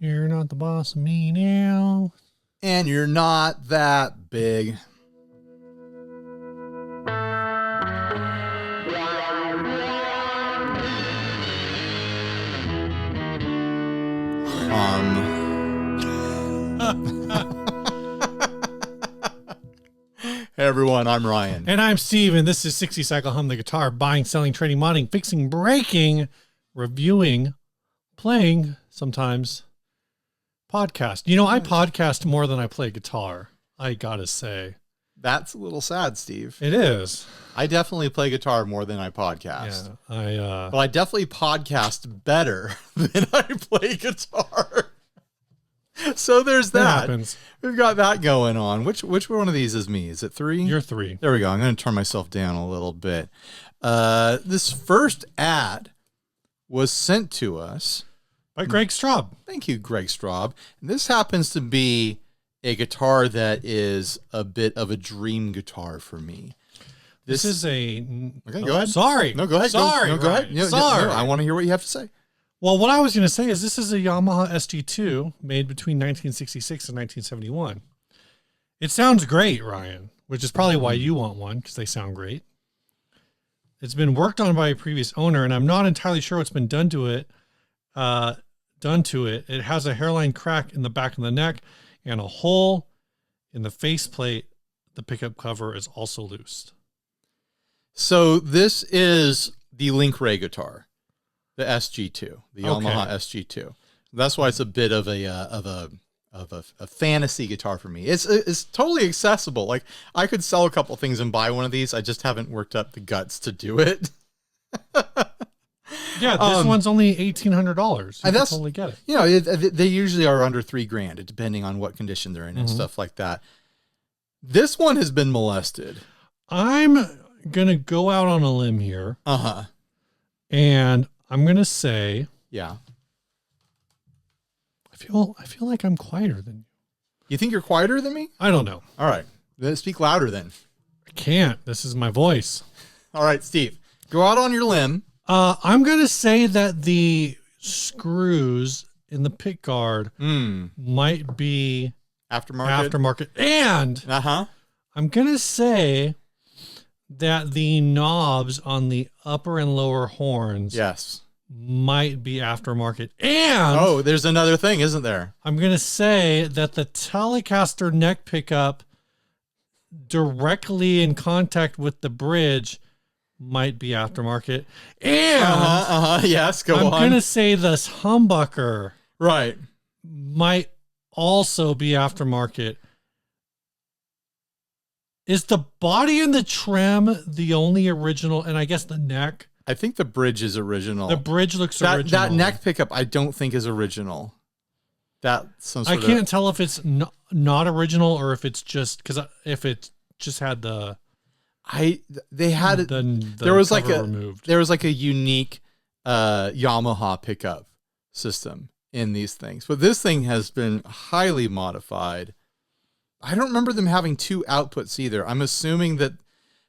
You're not the boss of me now. And you're not that big. Hey everyone, I'm Ryan. And I'm Steve, and this is 60 Cycle Hum the Guitar, buying, selling, trading, modding, fixing, breaking, reviewing, playing, sometimes, podcast. You know, I podcast more than I play guitar, I gotta say. That's a little sad, Steve. It is. I definitely play guitar more than I podcast. Yeah, but I definitely podcast better than I play guitar. So there's that. Happens. We've got that going on. Which one of these is me? Is it 3? You're 3. There we go. I'm going to turn myself down a little bit. This first ad was sent to us by Greg Straub. Thank you, Greg Straub. And this happens to be a guitar that is a bit of a dream guitar for me. This is a... Okay, go ahead. Sorry. No, go ahead. Sorry. Go ahead. Sorry. No, I want to hear what you have to say. Well, what I was going to say is this is a Yamaha SG-2 made between 1966 and 1971. It sounds great, Ryan, which is probably why you want one, because they sound great. It's been worked on by a previous owner, and I'm not entirely sure what's been done to it. It has a hairline crack in the back of the neck and a hole in the faceplate. The pickup cover is also loose. So this is the Link Ray guitar. The SG-2, the Yamaha SG-2. That's why it's a bit of a fantasy guitar for me. It's totally accessible. Like I could sell a couple things and buy one of these. I just haven't worked up the guts to do it. Yeah, this one's only $1,800. And that's totally get it. You know, they usually are under $3,000, depending on what condition they're in and stuff like that. This one has been molested. I'm gonna go out on a limb here. And I'm gonna say, yeah. I feel like I'm quieter than you. You think you're quieter than me? I don't know. All right, then speak louder then. I can't. This is my voice. All right, Steve, go out on your limb. I'm gonna say that the screws in the pick guard might be aftermarket, and I'm gonna say that the knobs on the upper and lower horns might be aftermarket. And there's another thing, isn't there? I'm going to say that the Telecaster neck pickup directly in contact with the bridge might be aftermarket. And yes, go on. I'm going to say this humbucker might also be aftermarket. Is the body and the trim the only original? And I guess the neck? I think the bridge is original. The bridge looks original. That neck pickup, I don't think is original. I can't tell if it's not original or if it's just because if it just had the. They had it. There was like a unique Yamaha pickup system in these things, but this thing has been highly modified. I don't remember them having 2 outputs either. I'm assuming that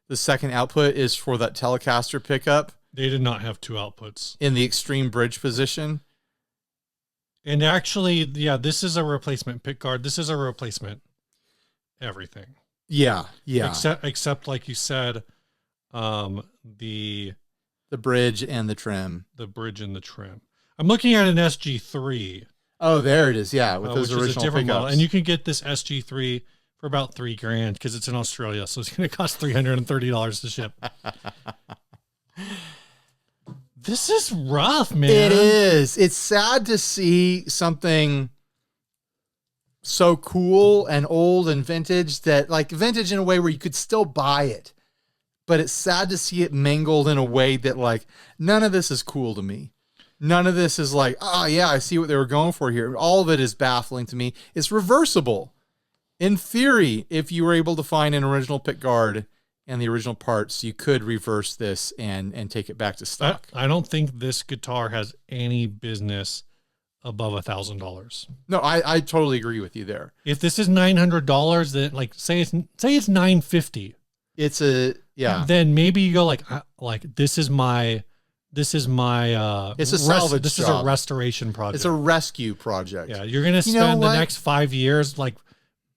the second output is for that Telecaster pickup. They did not have 2 outputs. In the extreme bridge position. And actually, yeah, this is a replacement pick guard. This is a replacement everything. Yeah. Except like you said, the bridge and the trim. The bridge and the trim. I'm looking at an SG-3. Oh, there it is. Yeah, with those original pickups. Model. And you can get this SG-3 for about $3,000 because it's in Australia, so it's going to cost $330 to ship. This is rough, man. It is. It's sad to see something so cool and old and vintage that, like, vintage in a way where you could still buy it, but it's sad to see it mangled in a way that, like, none of this is cool to me. None of this is like, oh, yeah, I see what they were going for here. All of it is baffling to me. It's reversible. In theory, if you were able to find an original pick guard and the original parts, you could reverse this and take it back to stock. I don't think this guitar has any business above $1,000. No, I totally agree with you there. If this is $900, then like say it's $950. It's a, yeah. Then maybe you go like this is my this is my it's a salvage this job. is a restoration project. It's a rescue project. Yeah, you're gonna spend the next 5 years like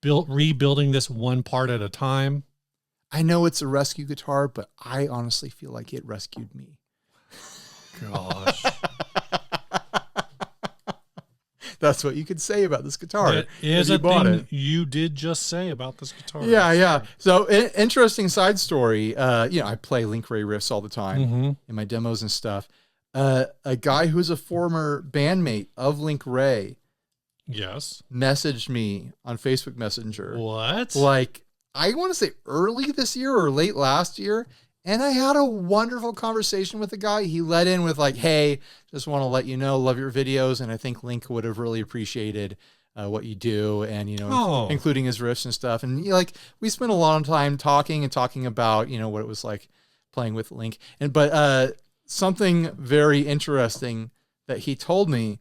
rebuilding this one part at a time. I know it's a rescue guitar, but I honestly feel like it rescued me. Gosh. That's what you could say about this guitar. It is a thing you did just say about this guitar. Yeah, yeah. So, interesting side story. I play Link Ray riffs all the time in my demos and stuff. A guy who's a former bandmate of Link Ray, messaged me on Facebook Messenger. What? Like, I want to say early this year or late last year. And I had a wonderful conversation with the guy. He let in with like, hey, just want to let you know, love your videos. And I think Link would have really appreciated what you do. And, including his riffs and stuff. And we spent a lot of time talking about, what it was like playing with Link. But something very interesting that he told me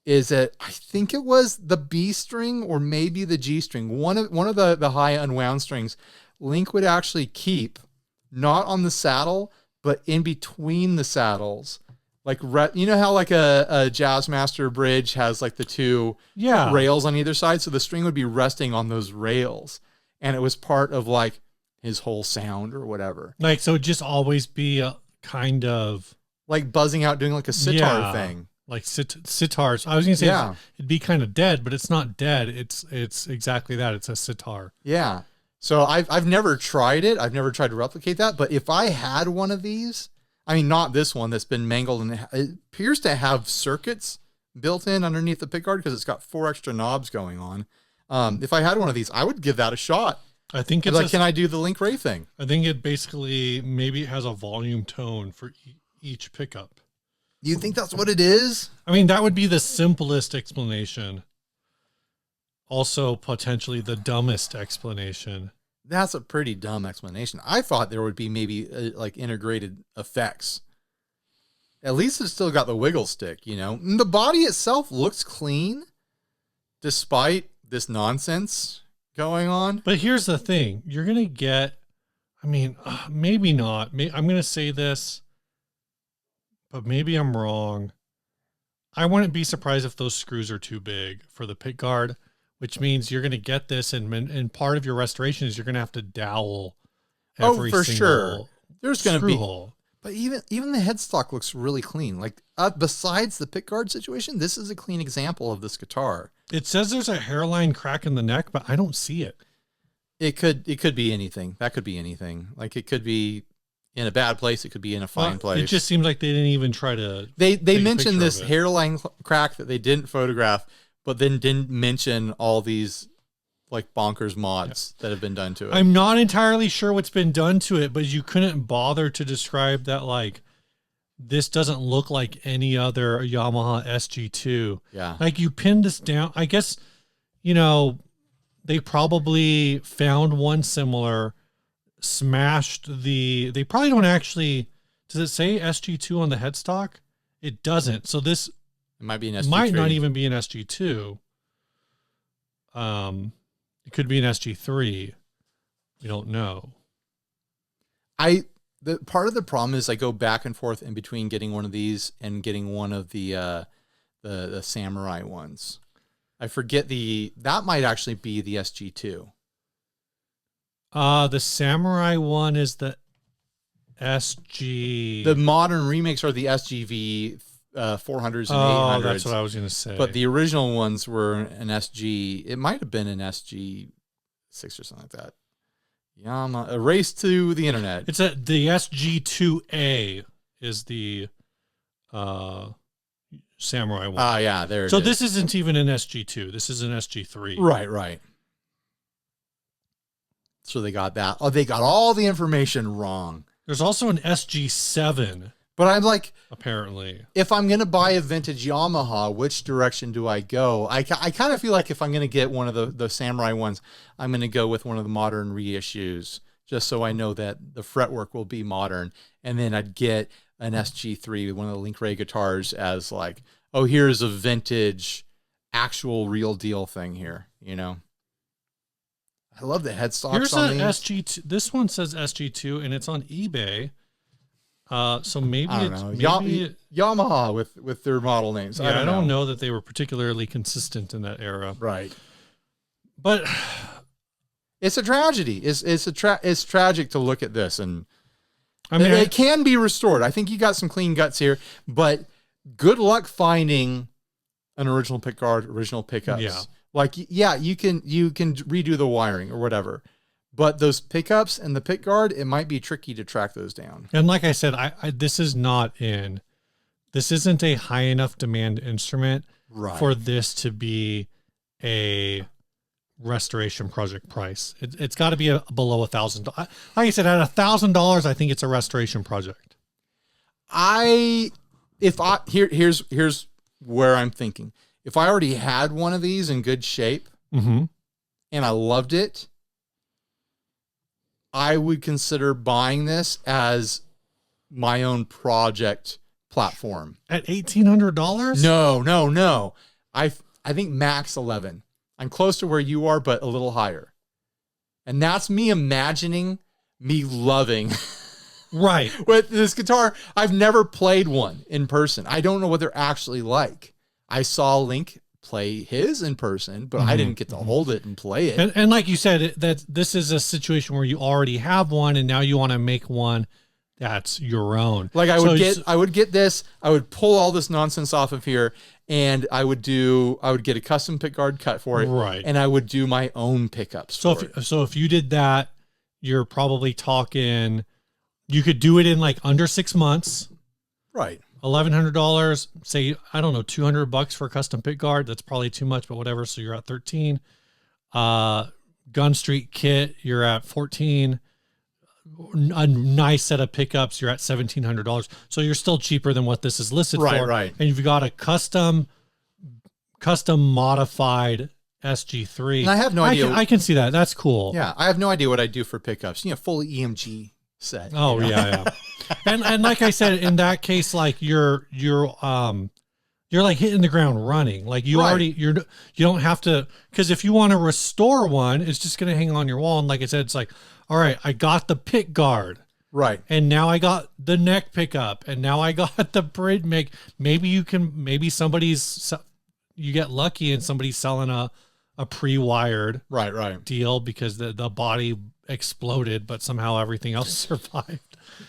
is that I think it was the B string or maybe the G string. One of the high unwound strings, Link would actually keep not on the saddle, but in between the saddles. Like, how like a Jazzmaster bridge has like the two rails on either side. So the string would be resting on those rails. And it was part of like his whole sound or whatever. Like, so it'd just always be a kind of like buzzing out, doing like a sitar thing. Like sitars. I was going to say it'd be kind of dead, but it's not dead. It's exactly that. It's a sitar. Yeah. So I've never tried it. I've never tried to replicate that. But if I had one of these, I mean, not this one that's been mangled, and it appears to have circuits built in underneath the pickguard because it's got 4 extra knobs going on. If I had one of these, I would give that a shot. I think it's like, can I do the Link Ray thing? I think it basically, maybe it has a volume tone for each pickup. You think that's what it is? I mean, that would be the simplest explanation. Also, potentially the dumbest explanation. That's a pretty dumb explanation. I thought there would be maybe like integrated effects. At least it's still got the wiggle stick, And the body itself looks clean, despite this nonsense going on. But here's the thing. You're going to get, maybe not. I'm going to say this, but maybe I'm wrong. I wouldn't be surprised if those screws are too big for the pickguard, which means you're going to get this, and part of your restoration is you're going to have to dowel every single sure. There's going to be hole. But even the headstock looks really clean. Like, besides the pickguard situation, this is a clean example of this guitar. It says there's a hairline crack in the neck, but I don't see it. It could be anything. That could be anything. Like, it could be in a bad place. It could be in a fine place. It just seems like they didn't even try to. They mentioned this hairline crack that they didn't photograph, but then didn't mention all these like bonkers mods that have been done to it. I'm not entirely sure what's been done to it, but you couldn't bother to describe that. Like, this doesn't look like any other Yamaha SG-2. Yeah. Like, you pinned this down. I guess, they probably found one similar, smashed they probably don't actually, does it say SG-2 on the headstock? It doesn't. So this, it might be an SG-3. Might not even be an SG-2. It could be an SG-3. We don't know. The part of the problem is I go back and forth in between getting one of these and getting one of the Samurai ones. I forget that might actually be the SG-2. The Samurai one is the SG. The modern remakes are the SGV 400s and 800s. Oh, that's what I was going to say. But the original ones were an SG. It might have been an SG6 or something like that. Yamaha. A race to the internet. It's the SG-2A is the Samurai one. Yeah, there it is. So this isn't even an SG-2. This is an SG-3. Right. So they got that. Oh, they got all the information wrong. There's also an SG-7. But I'm like, apparently, if I'm going to buy a vintage Yamaha, which direction do I go? I kind of feel like if I'm going to get one of the Samurai ones, I'm going to go with one of the modern reissues, just so I know that the fretwork will be modern. And then I'd get an SG-3, one of the Link Ray guitars, as like, oh, here's a vintage, actual real deal thing here, I love the headstocks. Here's on an these. SG-2. This one says SG-2, and it's on eBay. So maybe I don't know. Yamaha with their model names. Yeah, I don't know that they were particularly consistent in that era. Right. But it's a tragedy. It's tragic to look at this, and I mean, it can be restored. I think you got some clean guts here, but good luck finding an original pickguard, original pickups. Yeah. Like, yeah, you can redo the wiring or whatever, but those pickups and the pickguard, it might be tricky to track those down. And like I said, this isn't a high enough demand instrument for this to be a restoration project price. It's got to be below $1,000. Like I said, at $1,000, I think it's a restoration project. Here's where I'm thinking. If I already had one of these in good shape and I loved it, I would consider buying this as my own project platform. At $1,800? No. I think max 11. I'm close to where you are, but a little higher. And that's me imagining me loving right with this guitar. I've never played one in person. I don't know what they're actually like. I saw Link play his in person, but I didn't get to hold it and play it. And like you said, that this is a situation where you already have one and now you want to make one that's your own. Like I would get this, I would pull all this nonsense off of here, and I would get a custom pickguard cut for it. Right. And I would do my own pickups. So if you did that, you're probably talking, you could do it in like under 6 months. Right. $1,100, say, I don't know, $200 for a custom pickguard. That's probably too much, but whatever. So you're at 13. Gun Street kit, you're at 14. A nice set of pickups, you're at $1,700. So you're still cheaper than what this is listed for. Right. And you've got a custom modified SG-3. And I have no idea. I can see that. That's cool. Yeah, I have no idea what I do for pickups. Full EMG set. Oh, yeah. And like I said, in that case, like you're like hitting the ground running. Like you don't have to, because if you want to restore one, it's just going to hang on your wall. And like I said, it's like, all right, I got the pick guard. Right. And now I got the neck pickup, and now I got the bridge make. Maybe you get lucky and somebody's selling a pre-wired deal because the body exploded, but somehow everything else survived.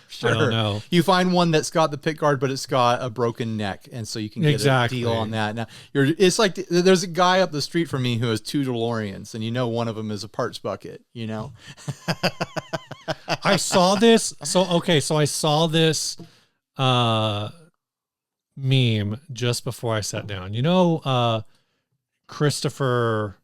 Sure. I don't know. You find one that's got the pick guard, but it's got a broken neck, and so you can get a deal on that. Now, it's like there's a guy up the street from me who has 2 DeLoreans, and one of them is a parts bucket. I saw this. So I saw this meme just before I sat down. Christopher.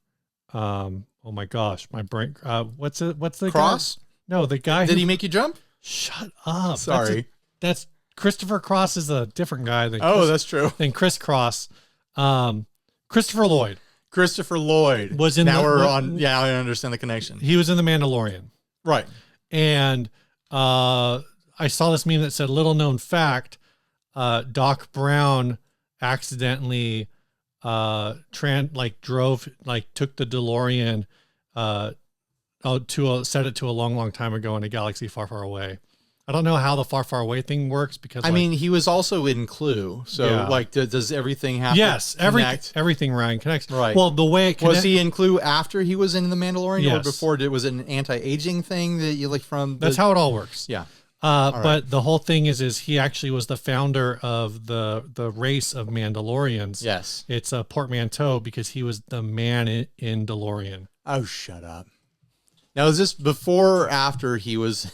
Oh my gosh, my brain. What's the Cross? Guy? No, the guy. Did he make you jump? Shut up. Sorry. That's Christopher Cross is a different guy than that's true. Than Chris Cross. Christopher Lloyd. Christopher Lloyd was in. Now we're on. Yeah, I understand the connection. He was in The Mandalorian. Right. And I saw this meme that said, "Little known fact: Doc Brown accidentally took the DeLorean set it to a long time ago in a galaxy far, far away." I don't know how the far, far away thing works because he was also in Clue. So does everything have to connect? Everything Ryan connects. Right. Well, the way it was he in Clue after he was in The Mandalorian, yes. or before? Was it an anti-aging thing that you from? That's how it all works. Yeah. But the whole thing is he actually was the founder of the race of Mandalorians. Yes. It's a portmanteau because he was the man in DeLorean. Oh, shut up. Now, is this before or after he was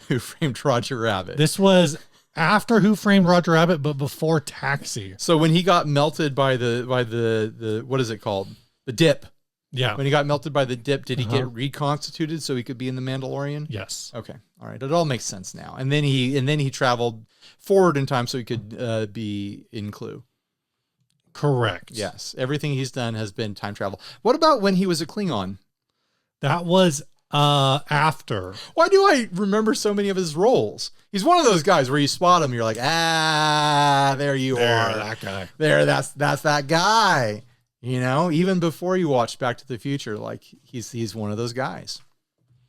Who Framed Roger Rabbit? This was after Who Framed Roger Rabbit, but before Taxi. So when he got melted by the what is it called? The dip. Yeah. When he got melted by the dip, did he get reconstituted so he could be in The Mandalorian? Yes. Okay. All right. It all makes sense now. And then he traveled forward in time so he could be in Clue. Correct. Yes. Everything he's done has been time travel. What about when he was a Klingon? That was after. Why do I remember so many of his roles? He's one of those guys where you spot him, you're like, there you are. That guy. There, that's that guy. Even before you watch Back to the Future, like he's one of those guys.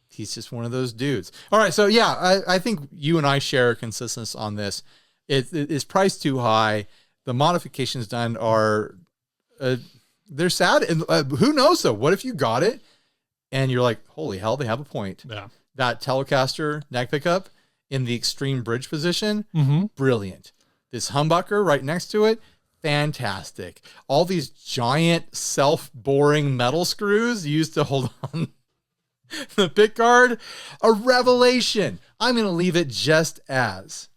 He's just one of those dudes. All right, so yeah, I think you and I share a consensus on this. It is priced too high. The modifications done are, they're sad. And who knows though? What if you got it and you're like, holy hell, they have a point. Yeah. That Telecaster neck pickup in the extreme bridge position, brilliant. This humbucker right next to it, fantastic. All these giant self-boring metal screws used to hold on the pick guard, a revelation. I'm going to leave it just as.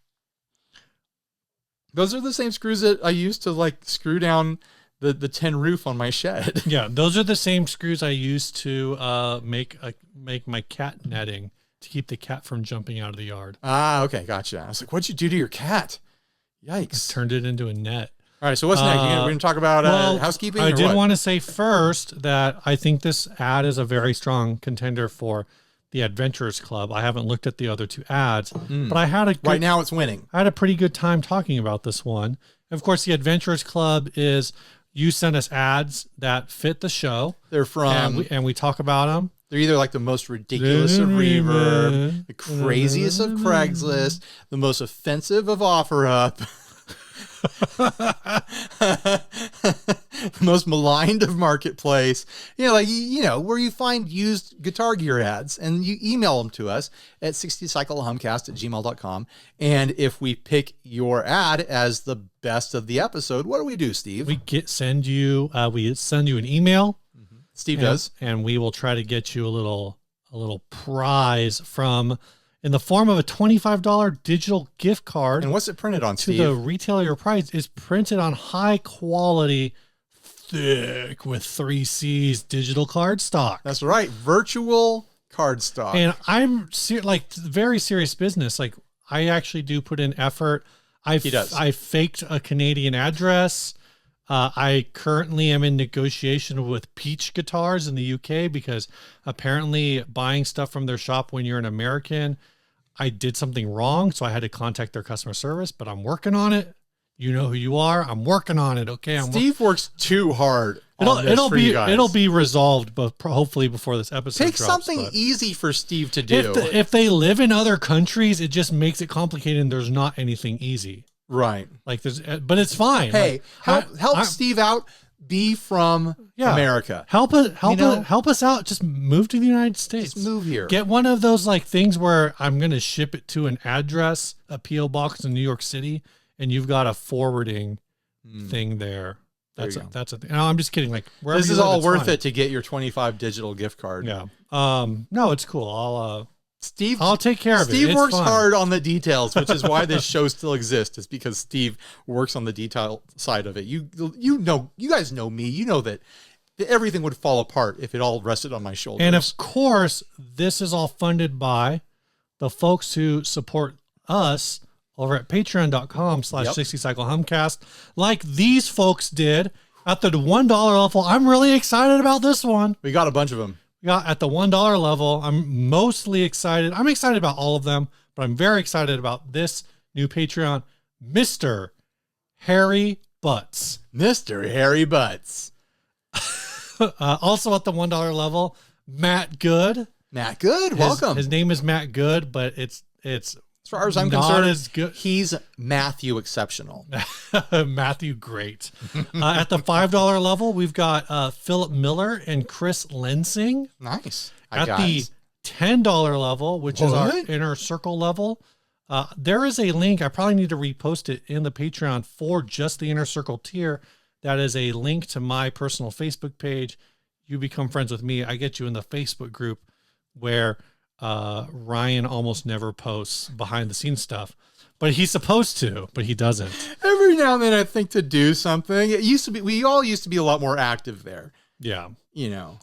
Those are the same screws that I used to like screw down the tin roof on my shed. Yeah, those are the same screws I used to make my cat netting to keep the cat from jumping out of the yard. Ah, okay, gotcha. I was like, what'd you do to your cat? Yikes. I turned it into a net. All right, so what's next? We're going to talk about housekeeping? I did want to say first that I think this ad is a very strong contender for the Adventurers Club. I haven't looked at the other two ads, but I had right now it's winning. I had a pretty good time talking about this one. Of course, the Adventurers Club is you send us ads that fit the show. They're from... And we talk about them. They're either like the most ridiculous of Reverb, the craziest of Craigslist, the most offensive of OfferUp, the most maligned of Marketplace. Where you find used guitar gear ads, and you email them to us at 60cyclehumcast@gmail.com. And if we pick your ad as the best of the episode, what do we do, Steve? We send you an email. Steve does, and we will try to get you a little prize in the form of a $25 digital gift card. And what's it printed on, Steve? The retailer your prize is printed on high quality, thick with 3 C's digital card stock. That's right, virtual card stock. And I'm very serious business. Like I actually do put in effort. He does. I faked a Canadian address. I currently am in negotiation with Peach Guitars in the UK because apparently buying stuff from their shop when you're an American, I did something wrong. So I had to contact their customer service, but I'm working on it. You know who you are. I'm working on it. Okay. Steve works too hard. It'll be resolved, but hopefully before this episode drops. Something easy for Steve to do. If they live in other countries, it just makes it complicated and there's not anything easy. Right. But it's fine. Hey, help Steve out. Be from America. Help us out. Just move to the United States. Just move here. Get one of those things where I'm going to ship it to an address, a P.O. box in New York City, and you've got a forwarding thing there. That's a thing. No, I'm just kidding. This is all worth it to get your 25 digital gift card. Yeah. No, it's cool. I'll take care of it. Steve works hard on the details, which is why this show still exists. Is because Steve works on the detail side of it. You guys know me. You know that everything would fall apart if it all rested on my shoulders. And of course, this is all funded by the folks who support us over at patreon.com/60cyclehumcast, like these folks did at the $1 level. I'm really excited about this one. We got a bunch of them. Yeah, at the $1 level, I'm mostly excited. I'm excited about all of them, but I'm very excited about this new Patreon, Mr. Harry Butts. Mr. Harry Butts. Also at the $1 level, Matt Good. Matt Good, welcome. His name is Matt Good, but it's as far as I'm concerned, as good. He's Matthew exceptional. Matthew great. At the $5 level, we've got Philip Miller and Chris Lensing. Nice. At the $10 level, which is our inner circle level, there is a link. I probably need to repost it in the Patreon for just the inner circle tier. That is a link to my personal Facebook page. You become friends with me. I get you in the Facebook group where Ryan almost never posts behind the scenes stuff, but he's supposed to, but he doesn't. Every now and then I think to do something. We all used to be a lot more active there. Yeah.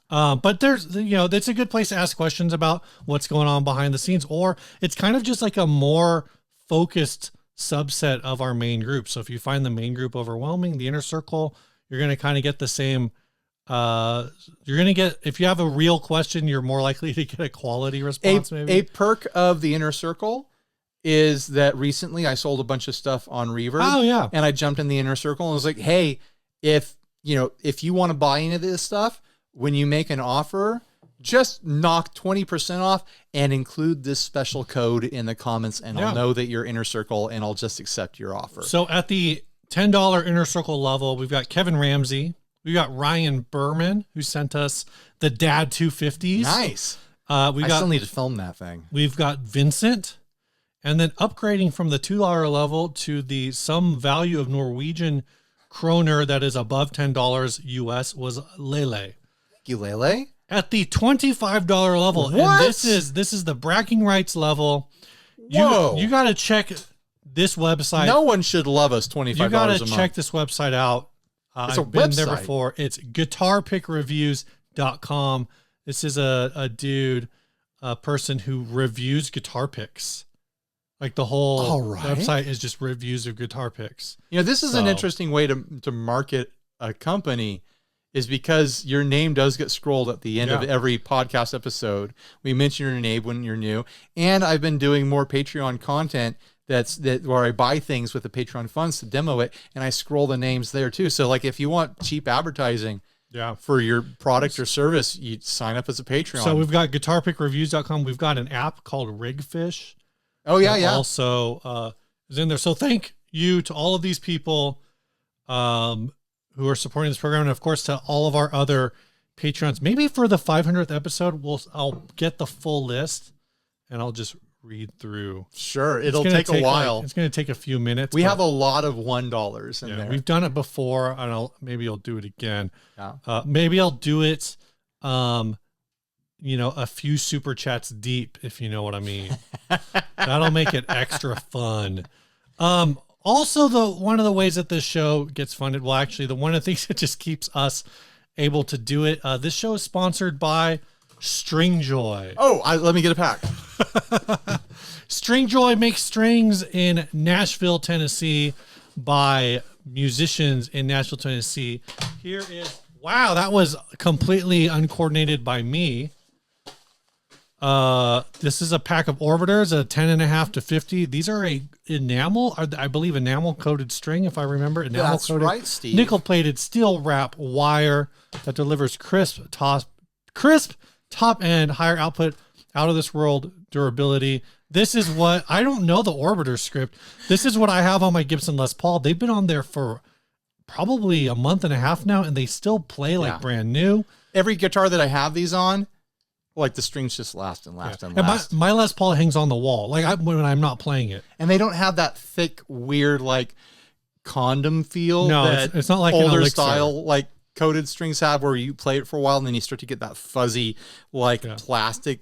But it's a good place to ask questions about what's going on behind the scenes, or it's kind of just like a more focused subset of our main group. So if you find the main group overwhelming, the inner circle, you're going to kind of get the same. If you have a real question, you're more likely to get a quality response. A perk of the inner circle is that recently I sold a bunch of stuff on Reverb. Oh yeah. And I jumped in the inner circle and was like, hey, if you want to buy into this stuff, when you make an offer, just knock 20% off and include this special code in the comments, and I'll know that you're Inner Circle, and I'll just accept your offer. So at the $10 Inner Circle level, we've got Kevin Ramsey. We've got Ryan Berman, who sent us the Dad 250s. Nice. I still need to film that thing. We've got Vincent. And then upgrading from the $2 level to the some value of Norwegian kroner that is above $10 US was Lele. Thank you, Lele. At the $25 level, what? And this is the bragging rights level. You got to check this website. No one should love us $25 a month. You got to check this website out. I've been there before. It's guitarpickreviews.com. This is a dude, a person who reviews guitar picks. Like the whole website is just reviews of guitar picks. This is an interesting way to market a company, is because your name does get scrolled at the end of every podcast episode. We mention your name when you're new. And I've been doing more Patreon content where I buy things with the Patreon funds to demo it, and I scroll the names there too. So like if you want cheap advertising for your product or service, you sign up as a Patreon. So we've got guitarpickreviews.com. We've got an app called Rigfish. Oh yeah. Also is in there. So thank you to all of these people who are supporting this program, and of course to all of our other Patreons. Maybe for the 500th episode, I'll get the full list and I'll just read through. Sure, it'll take a while. It's going to take a few minutes. We have a lot of $1 in there. We've done it before, and maybe I'll do it again. Maybe I'll do it. A few super chats deep, if you know what I mean. That'll make it extra fun. Also, one of the ways that this show gets funded, well, actually, one of the things that just keeps us able to do it, this show is sponsored by Stringjoy. Let me get a pack. Stringjoy makes strings in Nashville, Tennessee, by musicians in Nashville, Tennessee. Here is, wow, that was completely uncoordinated by me. This is a pack of orbiters, a 10.5 to 50. These are I believe enamel coated string, if I remember. That's right, Steve. Nickel plated steel wrap wire that delivers crisp top end, higher output, out of this world durability. This is what, I don't know the orbiter script. This is what I have on my Gibson Les Paul. They've been on there for probably a month and a half now, and they still play like brand new. Every guitar that I have these on, like the strings just last and last and last. My Les Paul hangs on the wall, when I'm not playing it. And they don't have that thick, weird, like condom feel. No, that it's not like older style, like coated strings have, where you play it for a while and then you start to get that fuzzy, plastic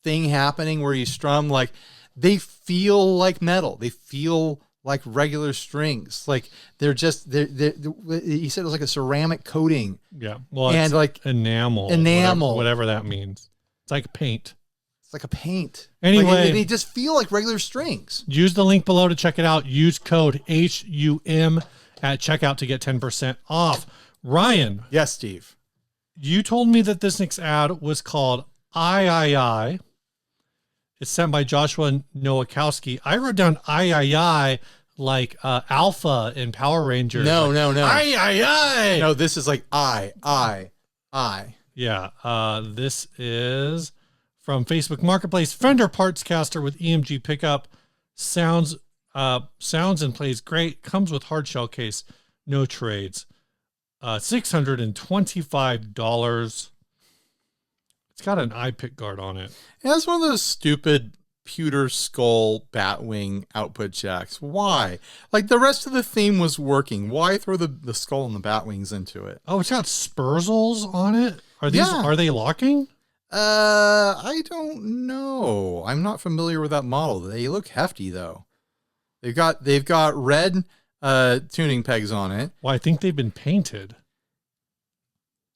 thing happening where you strum. Like they feel like metal. They feel like regular strings. Like they're just, he said it was like a ceramic coating. Yeah. Well, and it's like enamel, whatever that means. It's like paint. It's like a paint. Anyway, they just feel like regular strings. Use the link below to check it out. Use code HUM at checkout to get 10% off. Ryan. Yes, Steve. You told me that this next ad was called I. It's sent by Joshua Nowakowski. I wrote down I like Alpha in Power Rangers. No. I. No, this is like I. Yeah. This is from Facebook Marketplace. Fender Parts Caster with EMG pickup. Sounds and plays great. Comes with hard shell case. No trades. $625. It's got an eye pick guard on it. It has one of those stupid pewter skull batwing output jacks. Why? Like the rest of the theme was working. Why throw the skull and the batwings into it? Oh, it's got Spurzels on it. Are they locking? I don't know. I'm not familiar with that model. They look hefty though. They've got red tuning pegs on it. Well, I think they've been painted.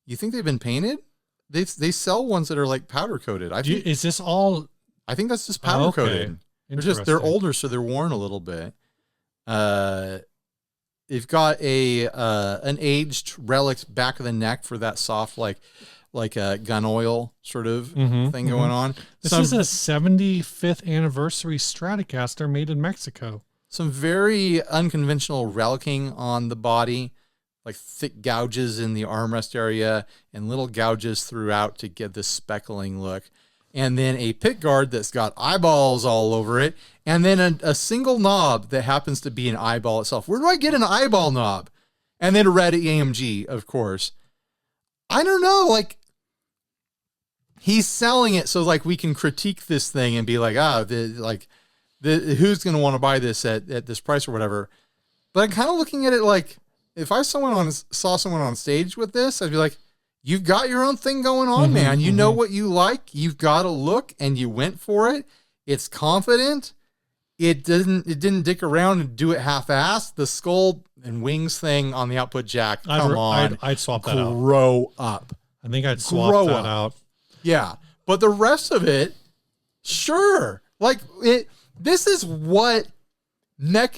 You think they've been painted? They sell ones that are like powder coated. Is this all? I think that's just powder coated. They're older, so they're worn a little bit. They've got an aged relic back of the neck for that soft like a gun oil sort of thing going on. This is a 75th anniversary Stratocaster made in Mexico. Some very unconventional relicing on the body. like thick gouges in the armrest area and little gouges throughout to give this speckling look. And then a pick guard that's got eyeballs all over it. And then a single knob that happens to be an eyeball itself. Where do I get an eyeball knob? And then a red AMG, of course. I don't know, like, he's selling it so like we can critique this thing and be like, who's going to want to buy this at this price or whatever. But I'm kind of looking at it like, if I saw someone on stage with this, I'd be like, you've got your own thing going on, man. You know what you like. You've got a look, and you went for it. It's confident. It didn't dick around and do it half-assed. The skull and wings thing on the output jack. Come on, I'd swap that out. Grow up. I think I'd swap that out. Yeah, but the rest of it, sure. Like this is what let's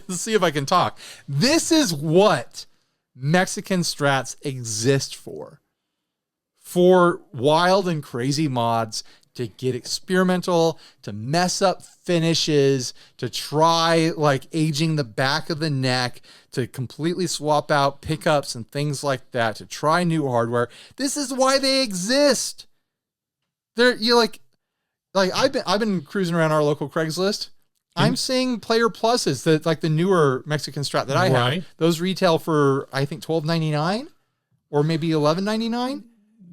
see if I can talk. This is what Mexican strats exist for wild and crazy mods, to get experimental, to mess up finishes, to try like aging the back of the neck, to completely swap out pickups and things like that, to try new hardware. This is why they exist. I've been cruising around our local Craigslist. I'm seeing Player Pluses, that like the newer Mexican strat that I have. Those retail for I think $12.99 or maybe $11.99.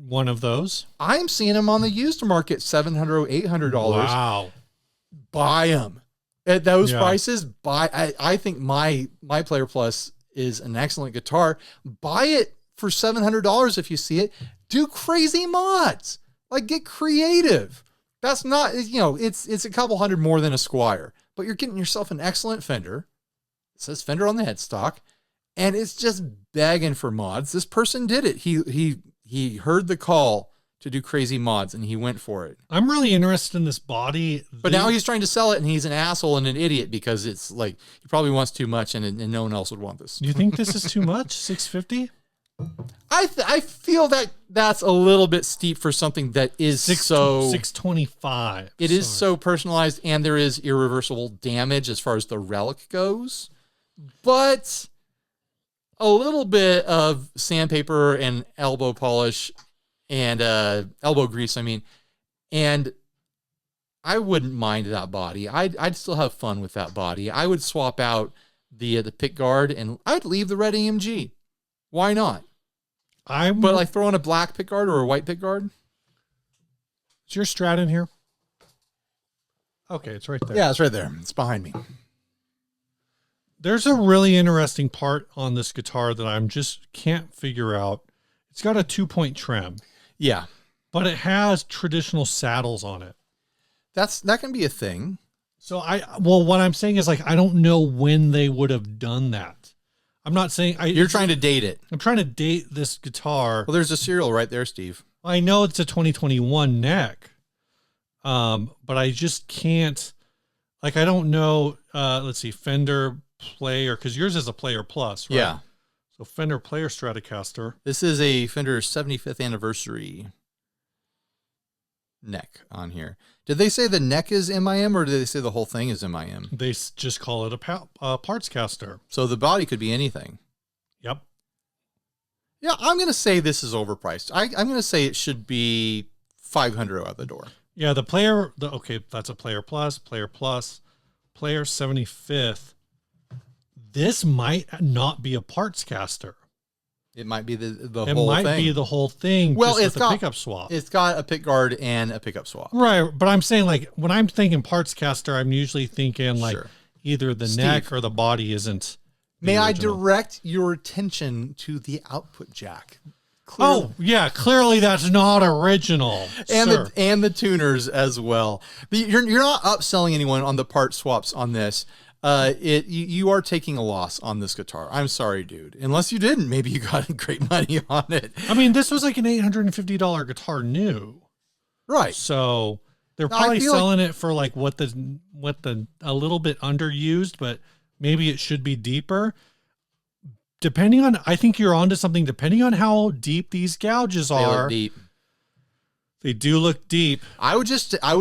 One of those. I'm seeing them on the used market, $700, $800. Wow. Buy them at those prices. I think my Player Plus is an excellent guitar. Buy it for $700 if you see it. Do crazy mods. Like, get creative. That's not, it's a couple hundred more than a Squire, but you're getting yourself an excellent Fender. It says Fender on the headstock, and it's just begging for mods. This person did it. He heard the call to do crazy mods, and he went for it. I'm really interested in this body. But now he's trying to sell it, and he's an asshole and an idiot because it's like he probably wants too much, and no one else would want this. Do you think this is too much? $650? I feel that that's a little bit steep for something that is $625. It is so personalized, and there is irreversible damage as far as the relic goes. But a little bit of sandpaper and elbow polish and elbow grease, and I wouldn't mind that body. I'd still have fun with that body. I would swap out the pick guard, and I'd leave the red AMG. Why not? But like throw on a black pick guard or a white pick guard. Is your Strat in here? Okay, it's right there. Yeah, it's right there. It's behind me. There's a really interesting part on this guitar that I'm just can't figure out. It's got a 2-point trim. Yeah. But it has traditional saddles on it. That can be a thing. So what I'm saying is, like, I don't know when they would have done that. I'm not saying you're trying to date it. I'm trying to date this guitar. Well, there's a serial right there, Steve. I know it's a 2021 neck. But I just can't, like, I don't know. Let's see, Fender Player, because yours is a Player Plus, right? Yeah. So Fender Player Stratocaster. This is a Fender 75th anniversary neck on here. Did they say the neck is MIM, or did they say the whole thing is MIM? They just call it a parts caster. So the body could be anything. Yep. Yeah, I'm going to say this is overpriced. I'm going to say it should be $500 out the door. Yeah, okay, that's a Player Plus, Player 75th. This might not be a parts caster. It might be the whole thing. It might be the whole thing. Well, it's got a pickup swap. It's got a pick guard and a pickup swap. Right, but I'm saying, like, when I'm thinking parts caster, I'm usually thinking like either the neck or the body isn't. May I direct your attention to the output jack? Oh, yeah, clearly that's not original. And the tuners as well. You're not upselling anyone on the part swaps on this. You are taking a loss on this guitar. I'm sorry, dude. Unless you didn't, maybe you got great money on it. I mean, this was like an $850 guitar new. Right. So they're probably selling it for like what the a little bit underused, but maybe it should be deeper. Depending on, I think you're onto something. Depending on how deep these gouges are, deep. They do look deep. I would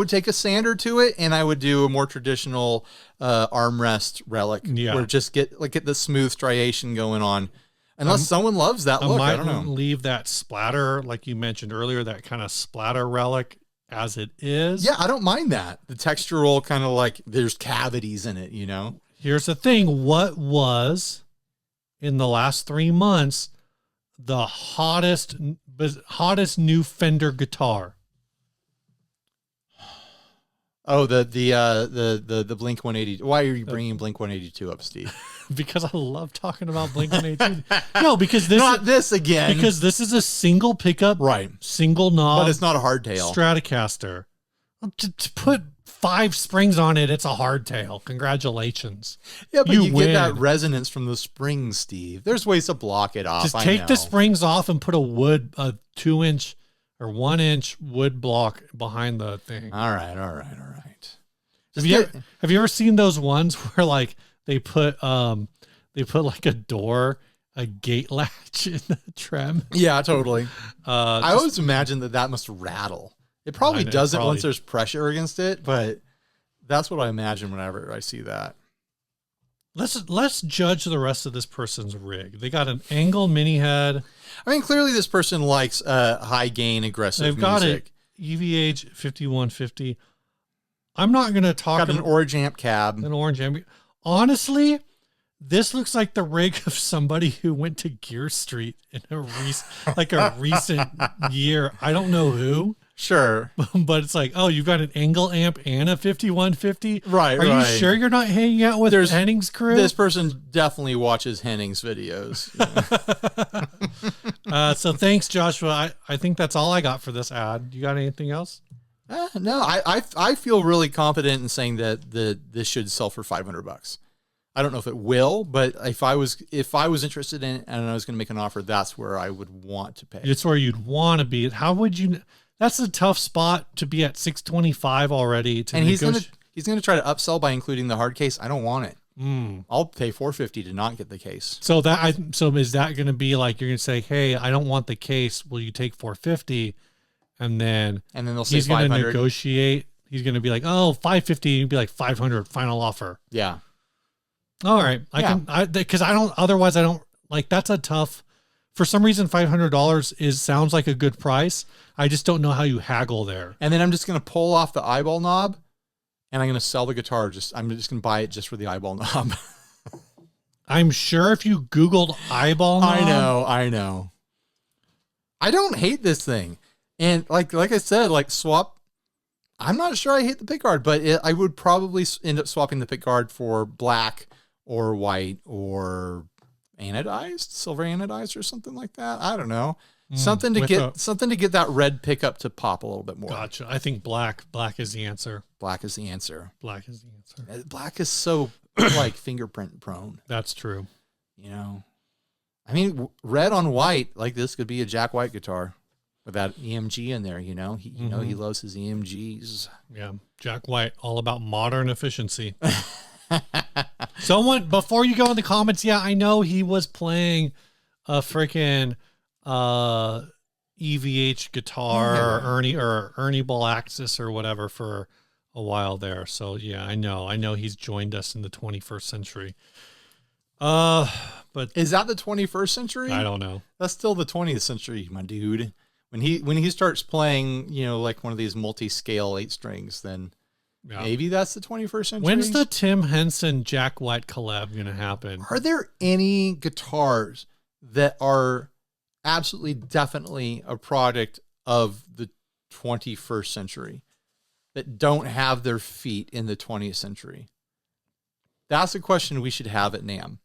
take a sander to it, and I would do a more traditional armrest relic, where just get the smooth striation going on. Unless someone loves that look, I don't know. Leave that splatter, like you mentioned earlier, that kind of splatter relic as it is. Yeah, I don't mind that. The textural kind of like there's cavities in it, you know? Here's the thing. What was, in the last 3 months, the hottest new Fender guitar? Oh, the Blink 182. Why are you bringing Blink 182 up, Steve? Because I love talking about Blink 182. No, because this again. Because this is a single pickup, right? Single knob, but it's not a hardtail Stratocaster. To put 5 springs on it, it's a hardtail. Congratulations. Yeah, but you get that resonance from the springs, Steve. There's ways to block it off. Just take the springs off and put a 2-inch or 1-inch wood block behind the thing. All right. Have you ever seen those ones where like they put like a gate latch in the trim? Yeah, totally. I always imagine that must rattle. It probably doesn't once there's pressure against it, but that's what I imagine whenever I see that. Let's judge the rest of this person's rig. They got an angle mini head. I mean, clearly this person likes high gain, aggressive music. They've got it EVH 5150. I'm not going to talk about an orange amp cab. An orange amp. Honestly, this looks like the rig of somebody who went to Gear Street in a recent year. I don't know who. Sure. But it's like, oh, you've got an angle amp and a 5150. Right. Are you sure you're not hanging out with Henning's crew? This person definitely watches Henning's videos. So thanks, Joshua. I think that's all I got for this ad. You got anything else? No, I feel really confident in saying that this should sell for $500. I don't know if it will, but if I was interested in it and I was going to make an offer, that's where I would want to pay. It's where you'd want to be. How would you? That's a tough spot to be at 625 already. He's gonna try to upsell by including the hard case. I don't want it. I'll pay $450 to not get the case. So is that going to be like you're going to say, hey, I don't want the case. Will you take $450? And then they'll say he's going to negotiate. He's going to be like, oh, $550. You'd be like $500 final offer. Yeah. All right. Because otherwise I don't like, that's a tough, for some reason, $500 sounds like a good price. I just don't know how you haggle there. And then I'm just going to pull off the eyeball knob and I'm going to sell the guitar. I'm just going to buy it just for the eyeball knob. I'm sure if you Googled eyeball knob. I know. I don't hate this thing. And like I said, like swap. I'm not sure I hate the pickguard, but I would probably end up swapping the pickguard for black or white or anodized, silver anodized or something like that. I don't know. Something to get that red pickup to pop a little bit more. Gotcha. I think black is the answer. Black is the answer. Black is the answer. Black is so like fingerprint prone. That's true. You know, I mean, red on white, like this could be a Jack White guitar with that EMG in there. You know, he loves his EMGs. Yeah, Jack White, all about modern efficiency. Someone, before you go in the comments, yeah, I know he was playing a freaking EVH guitar or Ernie Ball Axis or whatever for a while there. So yeah, I know he's joined us in the 21st century. But is that the 21st century? I don't know. That's still the 20th century, my dude. When he starts playing, you know, like one of these multi-scale 8 strings, then maybe that's the 21st century. When's the Tim Henson Jack White collab going to happen? Are there any guitars that are absolutely definitely a product of the 21st century that don't have their feet in the 20th century? That's a question we should have at NAMM.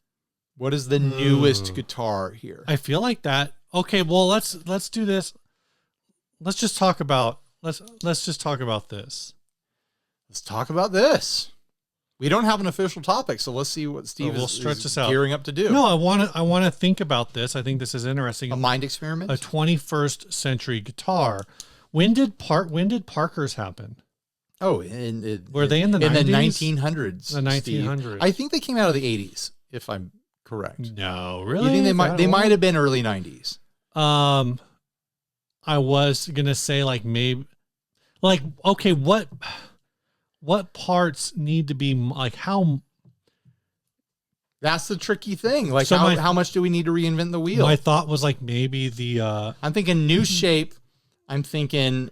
What is the newest guitar here? I feel like that. Okay, well, let's do this. Let's just talk about this. Let's talk about this. We don't have an official topic, so let's see what Steve is gearing up to do. No, I want to think about this. I think this is interesting. A mind experiment? A 21st century guitar. When did Parkers happen? Oh, were they in the 90s? In the 1900s. The 1900s. Steve. I think they came out of the 80s, if I'm correct. No, really? You think they might have been early 90s? I was gonna say like maybe Like, okay, what parts need to be like how? That's the tricky thing. Like, so how much do we need to reinvent the wheel? My thought was like maybe the. I'm thinking new shape. I'm thinking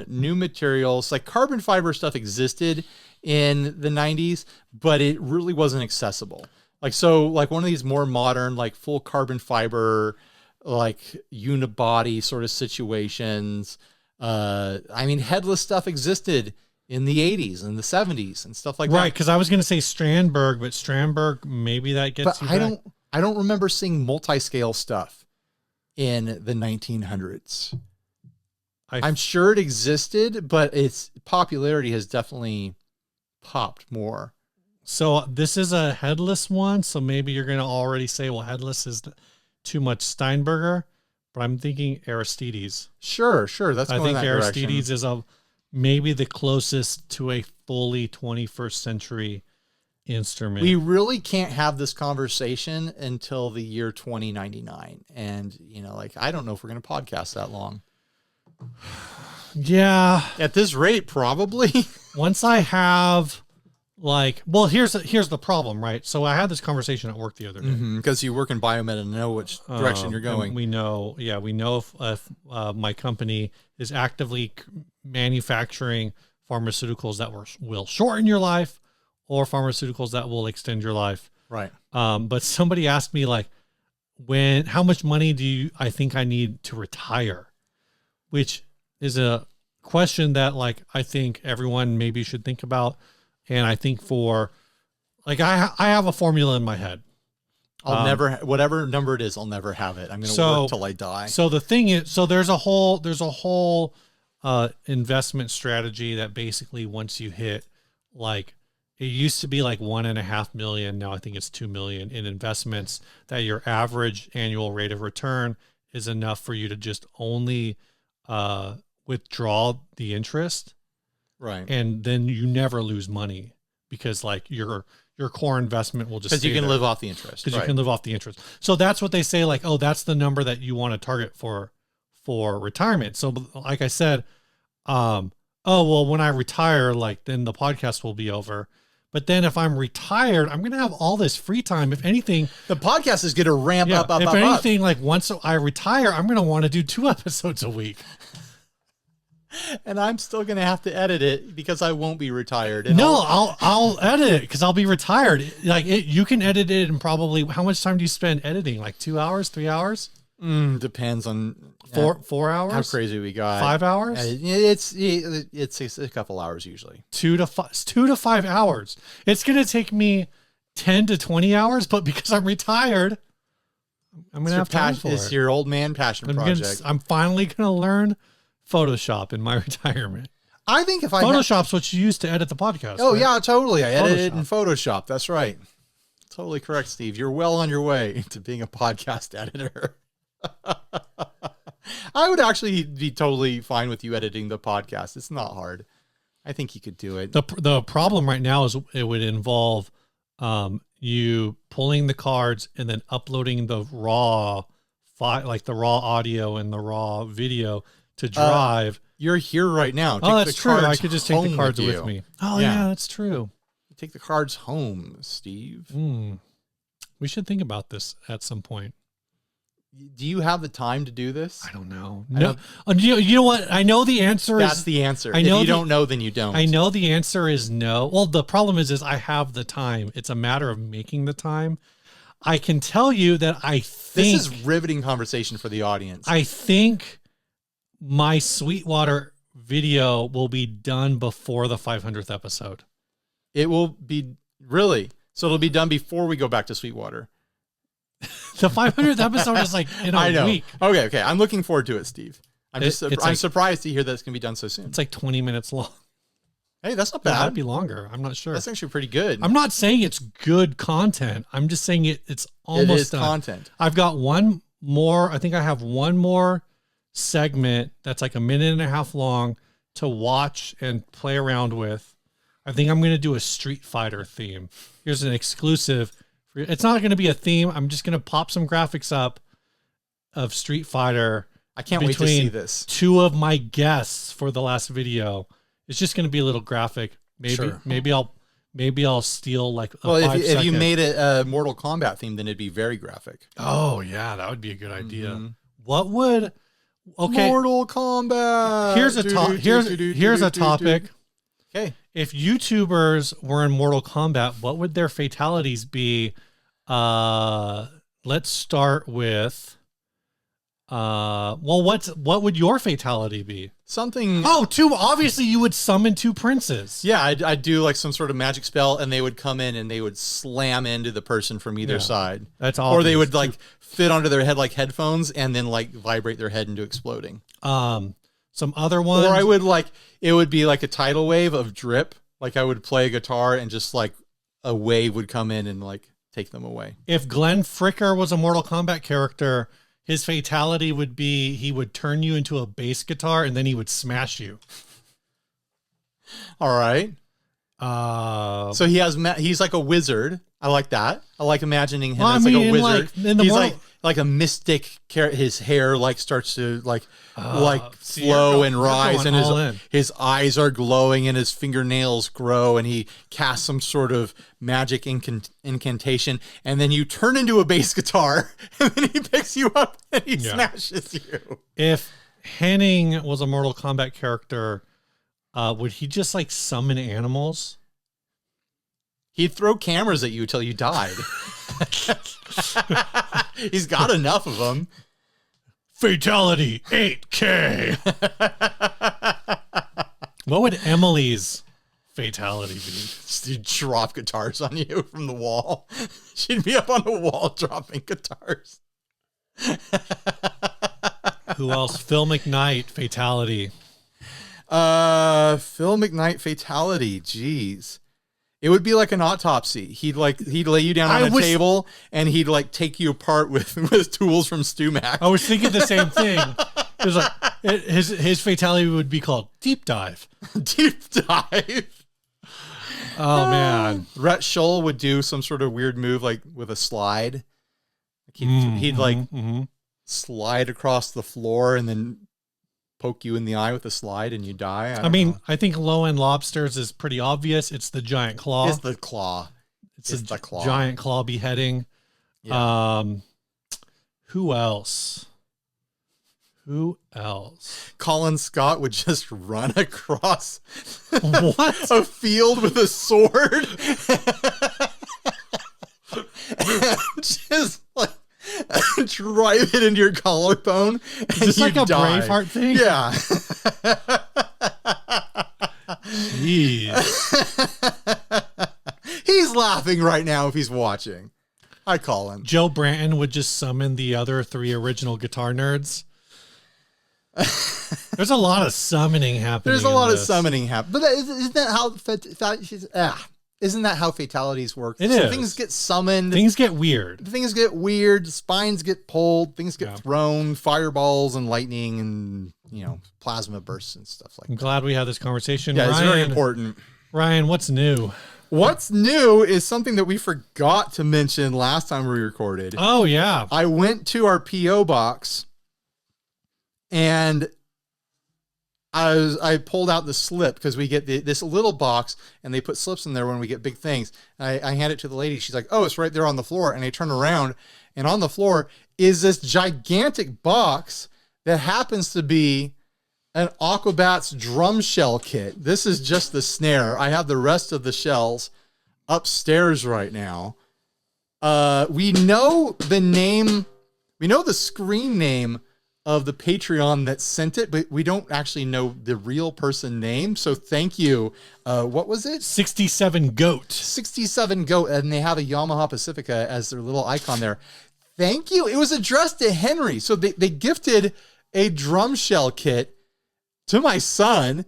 new materials. Like carbon fiber stuff existed in the 90s, but it really wasn't accessible. Like, so like one of these more modern, like full carbon fiber, like unibody sort of situations. I mean, headless stuff existed in the 80s and the 70s and stuff like that. Right, because I was going to say Strandberg, but Strandberg, maybe that gets you back. I don't remember seeing multi-scale stuff in the 1900s. I'm sure it existed, but its popularity has definitely popped more. So this is a headless one, so maybe you're going to already say, well, headless is too much Steinberger, but I'm thinking Aristides. Sure. That's I going think that Aristides direction. is maybe the closest to a fully 21st century instrument. We really can't have this conversation until the year 2099. And, you know, like, I don't know if we're going to podcast that long. Yeah. At this rate, probably. Once I have like, well, here's the problem, right? So I had this conversation at work the other day. Because you work in biomed and know which direction you're going. We know if my company is actively manufacturing pharmaceuticals that will shorten your life or pharmaceuticals that will extend your life. Right. But somebody asked me like, how much money I think I need to retire? Which is a question that like, I think everyone maybe should think about. And I think for like, I have a formula in my head. I'll never, whatever number it is, I'll never have it. I'm going to work till I die. So the thing is, so there's a whole investment strategy that basically once you hit like, it used to be like 1.5 million. Now I think it's 2 million in investments, that your average annual rate of return is enough for you to just only withdraw the interest. Right. And then you never lose money because like your core investment will just, because you can live off the interest. Because you can live off the interest. So that's what they say, like, oh, that's the number that you want to target for retirement. So like I said, oh, well, when I retire, like then the podcast will be over. But then if I'm retired, I'm going to have all this free time. If anything, the podcast is going to ramp up. If anything, like once I retire, I'm going to want to do 2 episodes a week. And I'm still going to have to edit it because I won't be retired. And no, I'll edit it because I'll be retired. Like you can edit it in probably, how much time do you spend editing? Like 2 hours, 3 hours? Depends on 4 hours. How crazy we got. 5 hours? It's a couple hours usually. 2 to 5 hours. It's going to take me 10 to 20 hours, but because I'm retired, I'm going to have time for it. It's your old man passion project. I'm finally going to learn Photoshop in my retirement. I think if Photoshop's what you use to edit the podcast. Oh, right? Yeah, totally. I edit it in Photoshop. That's right. Totally correct, Steve. You're well on your way to being a podcast editor. I would actually be totally fine with you editing the podcast. It's not hard. I think you could do it. The problem right now is it would involve you pulling the cards and then uploading the raw file, like the raw audio and the raw video to Drive. You're here right now. Oh, that's true. I could just take the cards with me. Oh, yeah, that's true. Take the cards home, Steve. We should think about this at some point. Do you have the time to do this? I don't know. No, you know what? I know the answer That's the answer. If you don't know, then you don't. I know the answer is no. Well, the problem is I have the time. It's a matter of making the time. I can tell you that I think... This is riveting conversation for the audience. I think my Sweetwater video will be done before the 500th episode. It will be... Really? So it'll be done before we go back to Sweetwater. The 500th episode is like in a week. Okay. I'm looking forward to it, Steve. I'm surprised to hear that it's going to be done so soon. It's like 20 minutes long. Hey, that's not bad. It might be longer. I'm not sure. That's actually pretty good. I'm not saying it's good content. I'm just saying it's almost done. Content. I've got one more. I think I have one more segment that's like 1.5 minutes long to watch and play around with. I think I'm going to do a Street Fighter theme. Here's an exclusive. It's not going to be a theme. I'm just going to pop some graphics up of Street Fighter. I can't wait to see this. Two of my guests for the last video. It's just going to be a little graphic. Maybe I'll steal like a 5 second. If you made it a Mortal Kombat theme, then it'd be very graphic. Oh yeah, that would be a good idea. What would Mortal Kombat? Here's a topic. Okay. If YouTubers were in Mortal Kombat, what would their fatalities be? Let's start with what would your fatality be? Something. Obviously you would summon 2 princes. Yeah, I'd do like some sort of magic spell, and they would come in and they would slam into the person from either side. That's obvious. Or they would like fit onto their head like headphones and then like vibrate their head into exploding. Some other ones. Or I would it would be like a tidal wave of drip. Like I would play a guitar and just like a wave would come in and like take them away. If Glenn Fricker was a Mortal Kombat character, his fatality would be he would turn you into a bass guitar and then he would smash you. All right. So he's like a wizard. I like that. I like imagining him as like a wizard. He's like a mystic. His hair like starts to flow and rise, and his eyes are glowing, and his fingernails grow, and he casts some sort of magic incantation, and then you turn into a bass guitar, and then he picks you up and he smashes you. If Henning was a Mortal Kombat character, would he just like summon animals? He'd throw cameras at you till you died. He's got enough of them. Fatality 8K. What would Emily's fatality be? She'd drop guitars on you from the wall. She'd be up on the wall dropping guitars. Who else? Phil McKnight fatality. Phil McKnight fatality. Jeez. It would be like an autopsy. He'd lay you down on a table and he'd like take you apart with tools from StuMac. I was thinking the same thing. It was like his fatality would be called Deep Dive. Deep Dive. Oh man. Rhett Shull would do some sort of weird move like with a slide. He'd slide across the floor and then poke you in the eye with a slide and you die. I mean, I think Low End Lobsters is pretty obvious. It's the giant claw. It's the claw. It's the claw. Giant claw beheading. Yeah. Who else? Colin Scott would just run across a field with a sword. And just like drive it into your collarbone. And is this like a Braveheart thing? Yeah. Jeez. He's laughing right now if he's watching. Hi, Colin. Joe Branton would just summon the other 3 original guitar nerds. There's a lot of summoning happening. There's a lot of summoning happening. But isn't that how fatalities work? It is. Things get summoned. Things get weird. Spines get pulled. Things get thrown. Fireballs and lightning and, plasma bursts and stuff like that. I'm glad we had this conversation. Yeah, it's very important. Ryan, what's new? What's new is something that we forgot to mention last time we recorded. Oh, yeah. I went to our P.O. box and I pulled out the slip because we get this little box and they put slips in there when we get big things. I hand it to the lady. She's like, oh, it's right there on the floor. And I turn around and on the floor is this gigantic box that happens to be an Aquabats drum shell kit. This is just the snare. I have the rest of the shells upstairs right now. We know the name, we know the screen name of the Patreon that sent it, but we don't actually know the real person name. So thank you. What was it? 67 Goat. 67 Goat. And they have a Yamaha Pacifica as their little icon there. Thank you. It was addressed to Henry. So they gifted a drum shell kit to my son,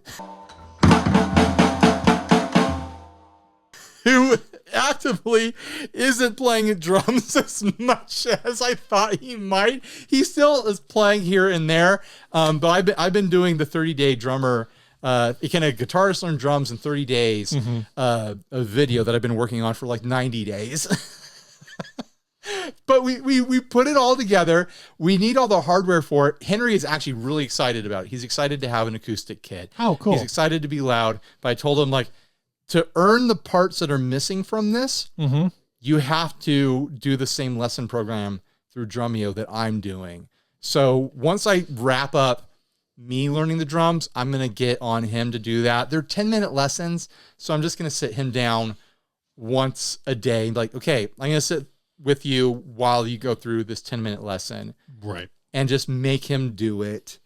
who actively isn't playing drums as much as I thought he might. He still is playing here and there, but I've been doing the 30-day drummer. Can a guitarist learn drums in 30 days? A video that I've been working on for like 90 days. But we put it all together. We need all the hardware for it. Henry is actually really excited about it. He's excited to have an acoustic kit. Oh, cool. He's excited to be loud. But I told him, like, to earn the parts that are missing from this, you have to do the same lesson program through Drumeo that I'm doing. So once I wrap up me learning the drums, I'm going to get on him to do that. They're 10-minute lessons. So I'm just going to sit him down once a day. Like, okay, I'm going to sit with you while you go through this 10-minute lesson. Right. And just make him do it.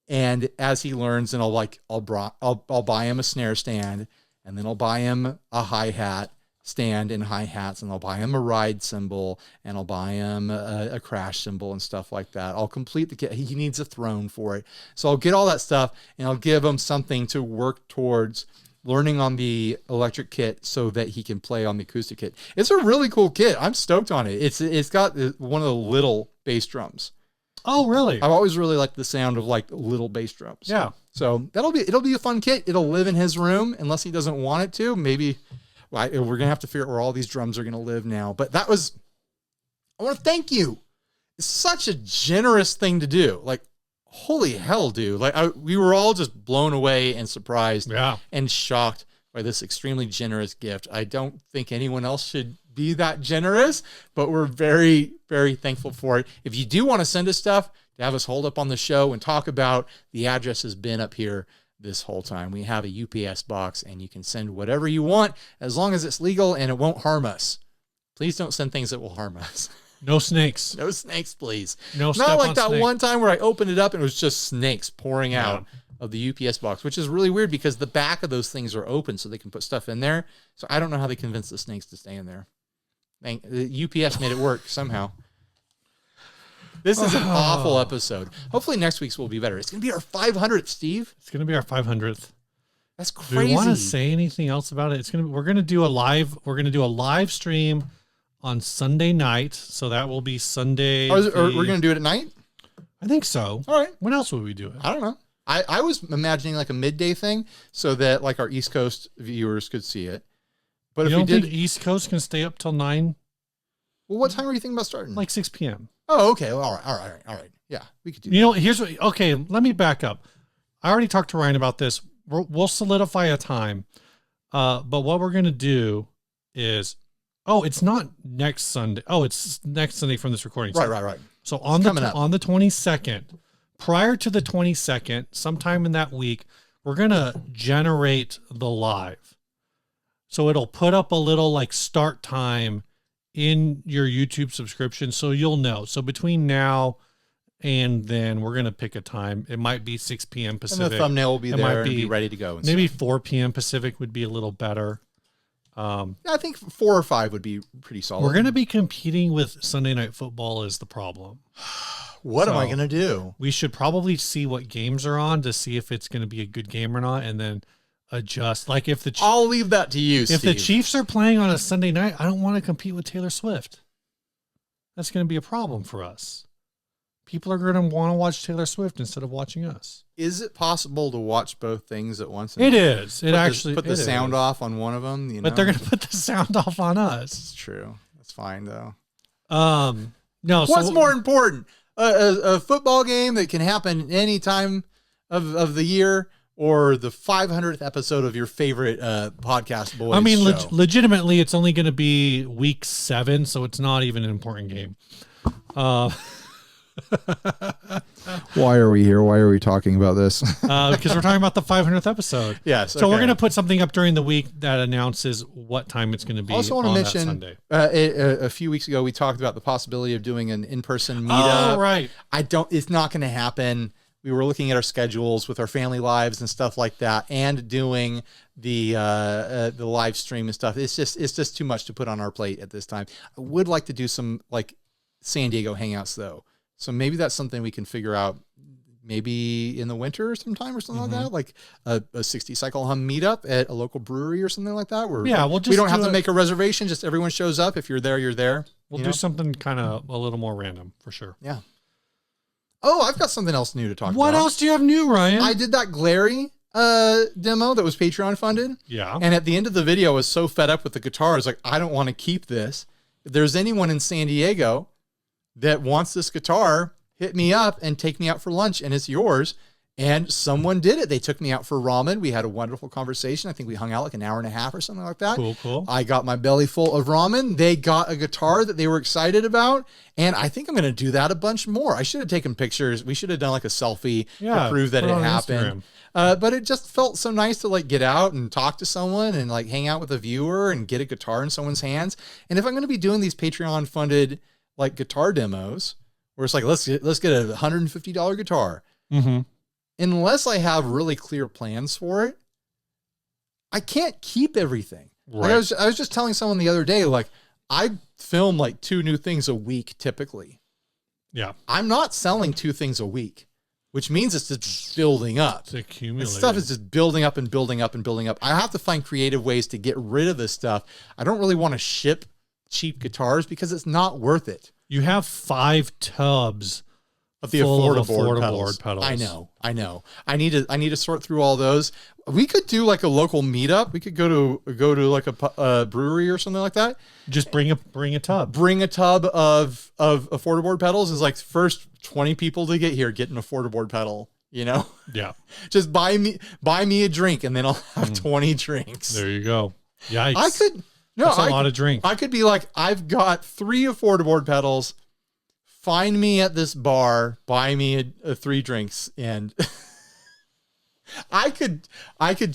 And as he learns, and I'll buy him a snare stand, and then I'll buy him a hi-hat stand and hi-hats, and I'll buy him a ride cymbal, and I'll buy him a crash cymbal and stuff like that. I'll complete the kit. He needs a throne for it. So I'll get all that stuff, and I'll give him something to work towards learning on the electric kit so that he can play on the acoustic kit. It's a really cool kit. I'm stoked on it. It's got one of the little bass drums. Oh, really? I've always really liked the sound of like little bass drums. Yeah. So it'll be a fun kit. It'll live in his room unless he doesn't want it to. Maybe we're going to have to figure out where all these drums are going to live now. But I want to thank you. It's such a generous thing to do. Like, holy hell, dude. Like we were all just blown away and surprised and shocked by this extremely generous gift. I don't think anyone else should be that generous, but we're very, very thankful for it. If you do want to send us stuff to have us hold up on the show and talk about, the address has been up here this whole time. We have a UPS box, and you can send whatever you want as long as it's legal and it won't harm us. Please don't send things that will harm us. No snakes. No snakes, please. No, not like that one time where I opened it up and it was just snakes pouring out of the UPS box, which is really weird because the back of those things are open so they can put stuff in there. So I don't know how they convinced the snakes to stay in there. The UPS made it work somehow. This is an awful episode. Hopefully next week's will be better. It's going to be our 500th, Steve. It's going to be our 500th. That's crazy. Do we want to say anything else about it? We're going to do a live stream on Sunday night. So that will be Sunday. We're going to do it at night? I think so. All right. When else would we do it? I don't know. I was imagining like a midday thing so that like our East Coast viewers could see it. But you don't think East Coast can stay up till 9? Well, what time are you thinking about starting? Like 6 p.m. Oh, okay. Well, all right. Yeah, we could do that. You know, okay, let me back up. I already talked to Ryan about this. We'll solidify a time. But what we're going to do is, it's not next Sunday. Oh, it's next Sunday from this recording. Right. So on the 22nd, prior to the 22nd, sometime in that week, we're going to generate the live. So it'll put up a little like start time in your YouTube subscription, so you'll know. So between now and then, we're going to pick a time. It might be 6 p.m. Pacific. And the thumbnail will be there and be ready to go. Maybe 4 p.m. Pacific would be a little better. I think 4 or 5 would be pretty solid. We're going to be competing with Sunday Night Football is the problem. What am I going to do? We should probably see what games are on to see if it's going to be a good game or not, and then adjust. Like if I'll leave that to you, Steve. If the Chiefs are playing on a Sunday night, I don't want to compete with Taylor Swift. That's going to be a problem for us. People are going to want to watch Taylor Swift instead of watching us. Is it possible to watch both things at once? It is. Put the sound off on one of them. But they're going to put the sound off on us. It's true. That's fine though. No. What's more important? A football game that can happen any time of the year, or the 500th episode of your favorite podcast boys? I mean, legitimately, it's only going to be week 7, so it's not even an important game. Why are we here? Why are we talking about this? Because we're talking about the 500th episode. Yes. So we're going to put something up during the week that announces what time it's going to be. I also want to mention, Sunday. A few weeks ago, we talked about the possibility of doing an in-person meetup. Oh, right. It's not going to happen. We were looking at our schedules with our family lives and stuff like that, and doing the live stream and stuff. It's just too much to put on our plate at this time. I would like to do some like San Diego hangouts though. So maybe that's something we can figure out maybe in the winter or sometime or something like that, like a 60 cycle hum meetup at a local brewery or something like that. Where we don't have to make a reservation. Just everyone shows up. If you're there, you're there. We'll do something kind of a little more random for sure. Yeah. Oh, I've got something else new to talk about. What else do you have new, Ryan? I did that Glarry demo that was Patreon funded. Yeah. And at the end of the video, I was so fed up with the guitar. I was like, I don't want to keep this. if there's anyone in San Diego that wants this guitar, hit me up and take me out for lunch, and it's yours. And someone did it. They took me out for ramen. We had a wonderful conversation. I think we hung out like an hour and a half or something like that. Cool. I got my belly full of ramen. They got a guitar that they were excited about. And I think I'm going to do that a bunch more. I should have taken pictures. We should have done like a selfie to prove that it happened. But it just felt so nice to like get out and talk to someone and like hang out with a viewer and get a guitar in someone's hands. And if I'm going to be doing these Patreon funded like guitar demos where it's like, let's get a $150 guitar. Mm-hmm. Unless I have really clear plans for it, I can't keep everything. Right. Like I was just telling someone the other day, like I film like 2 new things a week typically. Yeah. I'm not selling 2 things a week, which means it's just building up. It's accumulating. This stuff is just building up and building up and building up. I have to find creative ways to get rid of this stuff. I don't really want to ship cheap guitars because it's not worth it. You have 5 tubs of the affordable pedals. I know. I need to sort through all those. We could do like a local meetup. We could go to like a brewery or something like that. Just bring a tub. Bring a tub of affordable pedals. Is like first 20 people to get here get an affordable pedal. You know. Yeah. Just buy me a drink and then I'll have 20 drinks. There you go. Yikes. That's a lot of drinks. I could be like, I've got 3 affordable pedals. Find me at this bar, buy me a 3 drinks, and I could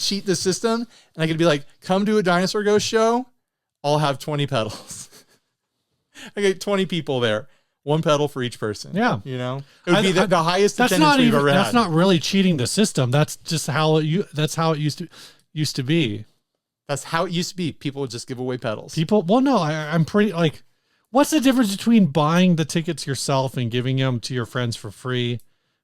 cheat the system, and I could be like, come to a Dinosaur Ghost show, I'll have 20 pedals. I get 20 people there, 1 pedal for each person. Yeah, you know, it would be the highest attendance we've ever had. That's not really cheating the system. That's just how it used to be. That's how it used to be. People would just give away pedals. I'm pretty like. What's the difference between buying the tickets yourself and giving them to your friends for free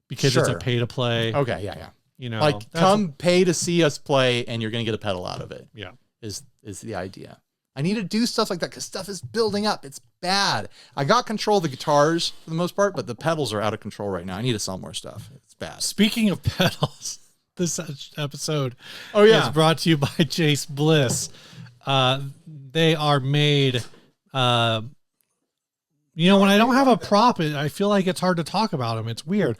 because it's a pay to play? Okay, yeah. You know, like come pay to see us play and you're going to get a pedal out of it. Yeah. Is the idea. I need to do stuff like that because stuff is building up. It's bad. I got control of the guitars for the most part, but the pedals are out of control right now. I need to sell more stuff. It's bad. Speaking of pedals, this episode is brought to you by Chase Bliss. They are made... you know, when I don't have a prop, I feel like it's hard to talk about them. It's weird.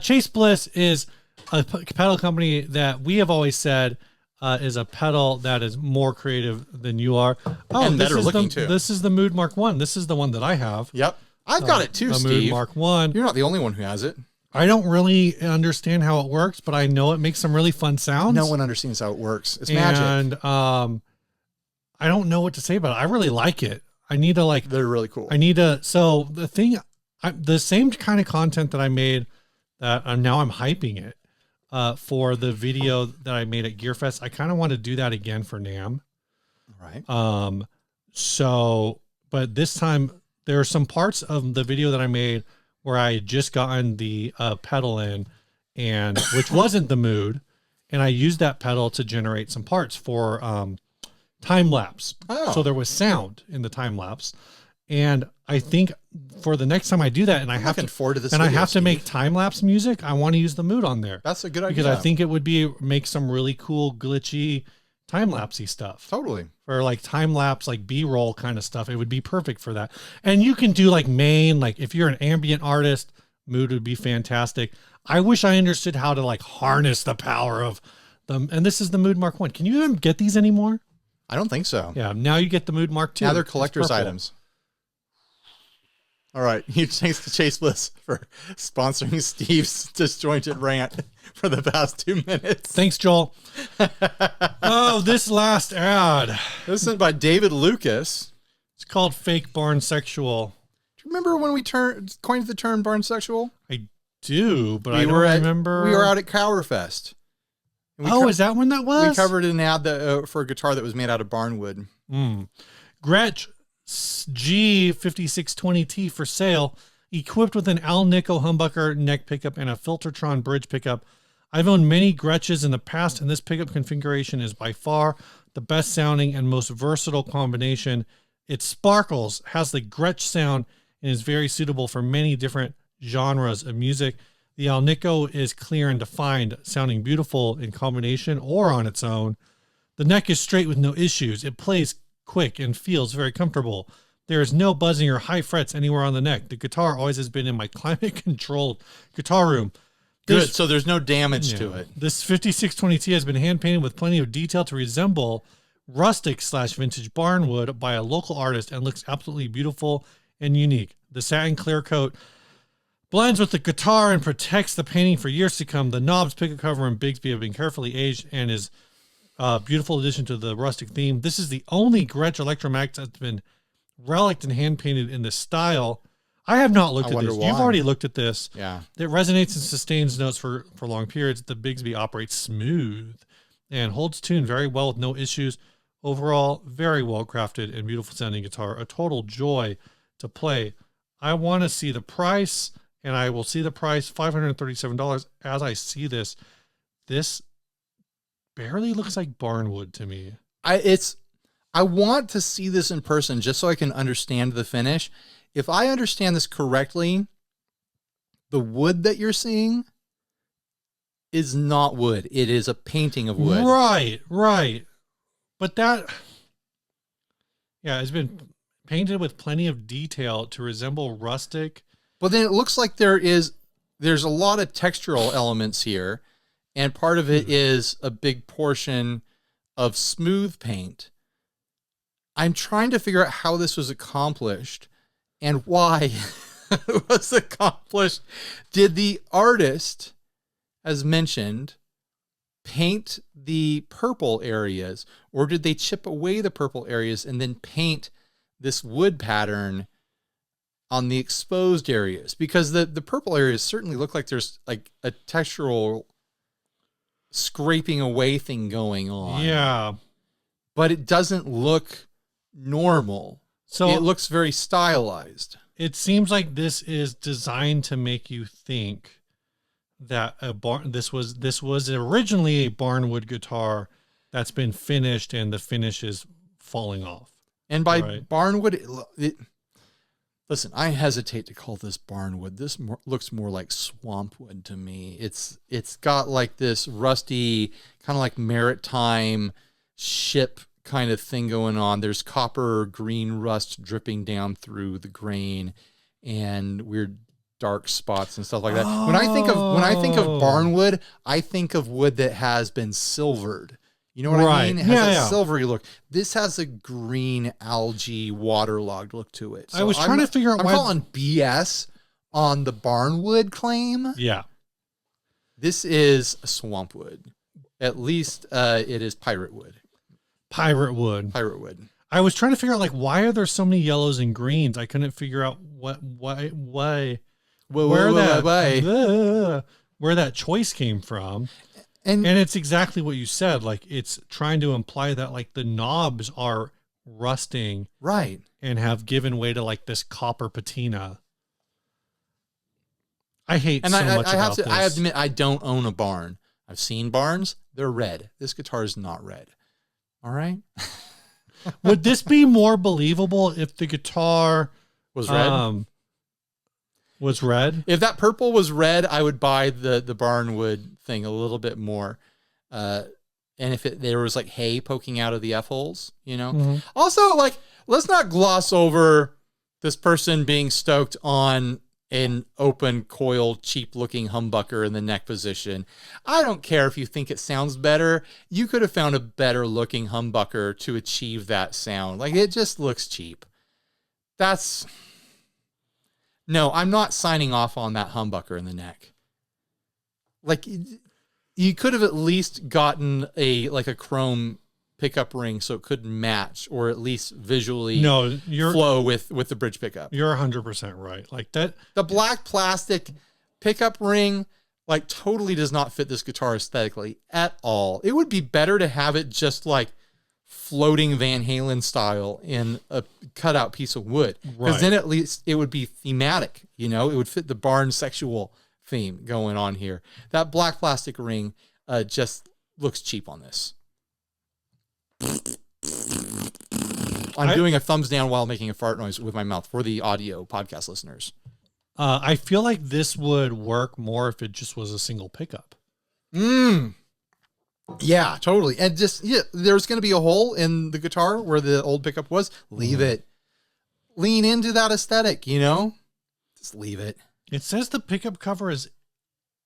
Chase Bliss is a pedal company that we have always said is a pedal that is more creative than you are. Oh, and better looking too. This is the Mood Mark 1. This is the one that I have. Yep. I've got it too, the Steve. Mood Mark 1. You're not the only one who has it. I don't really understand how it works, but I know it makes some really fun sounds. No one understands how it works. It's magic. And I don't know what to say about it. I really like it. I need to they're really cool. So the same kind of content that I made that now I'm hyping it for the video that I made at GearFest. I kind of want to do that again for NAMM. Right. But this time there are some parts of the video that I made where I had just gotten the pedal in and which wasn't the Mood. And I used that pedal to generate some parts for, time lapse. Oh. So there was sound in the time lapse. And I think for the next time I do that and I have to make time lapse music, I want to use the Mood on there. That's a good idea. Because I think it would make some really cool glitchy time lapsey stuff. Totally. For like time lapse, like B-roll kind of stuff. It would be perfect for that. And you can do like main, like if you're an ambient artist, Mood would be fantastic. I wish I understood how to like harness the power of them. And this is the Mood Mark 1. Can you even get these anymore? I don't think so. Yeah, now you get the Mood Mark 2. Now they're collector's items. All right. Huge thanks to Chase Bliss for sponsoring Steve's disjointed rant for the past 2 minutes. Thanks, Joel. Oh, this last ad. This is sent by David Lucas. It's called Fake Barnsexual. Do you remember when we coined the term Barnsexual? I do, but I don't remember. We were out at Cowerfest. Is that when that was? We covered an ad for a guitar that was made out of barnwood. Gretsch G5620T for sale, equipped with an Alnico humbucker neck pickup and a Filtertron bridge pickup. I've owned many Gretsches in the past, and this pickup configuration is by far the best sounding and most versatile combination. It sparkles, has the Gretsch sound, and is very suitable for many different genres of music. The Alnico is clear and defined, sounding beautiful in combination or on its own. The neck is straight with no issues. It plays quick and feels very comfortable. There is no buzzing or high frets anywhere on the neck. The guitar always has been in my climate-controlled guitar room. Good, so there's no damage to it. This 5620T has been hand-painted with plenty of detail to resemble rustic/vintage barnwood by a local artist and looks absolutely beautiful and unique. The satin clear coat blends with the guitar and protects the painting for years to come. The knobs, pickup cover, and Bigsby have been carefully aged and is a beautiful addition to the rustic theme. This is the only Gretsch Electromax that's been reliced and hand-painted in this style. I have not looked at this. Why. You've already looked at this. Yeah. It resonates and sustains notes for long periods. The Bigsby operates smooth and holds tune very well with no issues. Overall, very well crafted and beautiful sounding guitar. A total joy to play. I want to see the price, and I will see the price, $537. As I see this barely looks like barnwood to me. I want to see this in person just so I can understand the finish. If I understand this correctly, the wood that you're seeing is not wood. It is a painting of wood. Right. But it's been painted with plenty of detail to resemble rustic. But then it looks like there's a lot of textural elements here, and part of it is a big portion of smooth paint. I'm trying to figure out how this was accomplished and why it was accomplished. Did the artist, as mentioned, paint the purple areas, or did they chip away the purple areas and then paint this wood pattern on the exposed areas? Because the purple areas certainly look like there's like a textural scraping away thing going on. Yeah. But it doesn't look normal. So it looks very stylized. It seems like this is designed to make you think that this was originally a barnwood guitar that's been finished and the finish is falling off. And by barnwood, listen, I hesitate to call this barnwood. This looks more like swampwood to me. It's got like this rusty, kind of like maritime ship kind of thing going on. There's copper green rust dripping down through the grain and weird dark spots and stuff like that. When I think of barnwood, I think of wood that has been silvered. You know what I mean? It has a silvery look. This has a green algae waterlogged look to it. So I was trying to figure out why I'm calling BS on the barnwood claim. Yeah. This is swampwood. At least it is pirate wood. Pirate wood. I was trying to figure out like why are there so many yellows and greens? I couldn't figure out where that choice came from. And it's exactly what you said. Like it's trying to imply that like the knobs are rusting, right, and have given way to like this copper patina. I hate so much about this. I have to admit, I don't own a barn. I've seen barns; they're red. This guitar is not red. All right. Would this be more believable if the guitar was red? Was red? If that purple was red, I would buy the barnwood thing a little bit more. And if there was like hay poking out of the F-holes, you know? Mm-hmm. Also, like, let's not gloss over this person being stoked on an open coil, cheap looking humbucker in the neck position. I don't care if you think it sounds better. You could have found a better looking humbucker to achieve that sound. Like, it just looks cheap. No, I'm not signing off on that humbucker in the neck. Like, you could have at least gotten a chrome pickup ring so it could match, or at least visually flow with the bridge pickup. You're 100% right. Like that. The black plastic pickup ring, like, totally does not fit this guitar aesthetically at all. It would be better to have it just like floating Van Halen style in a cutout piece of wood. Because then at least it would be thematic, you know? It would fit the Barnsexual theme going on here. That black plastic ring just looks cheap on this. I'm doing a thumbs down while making a fart noise with my mouth for the audio podcast listeners. I feel like this would work more if it just was a single pickup. Yeah, totally. And just, there's going to be a hole in the guitar where the old pickup was. Leave it. lean into that aesthetic, you know? Just leave it. It says the pickup cover is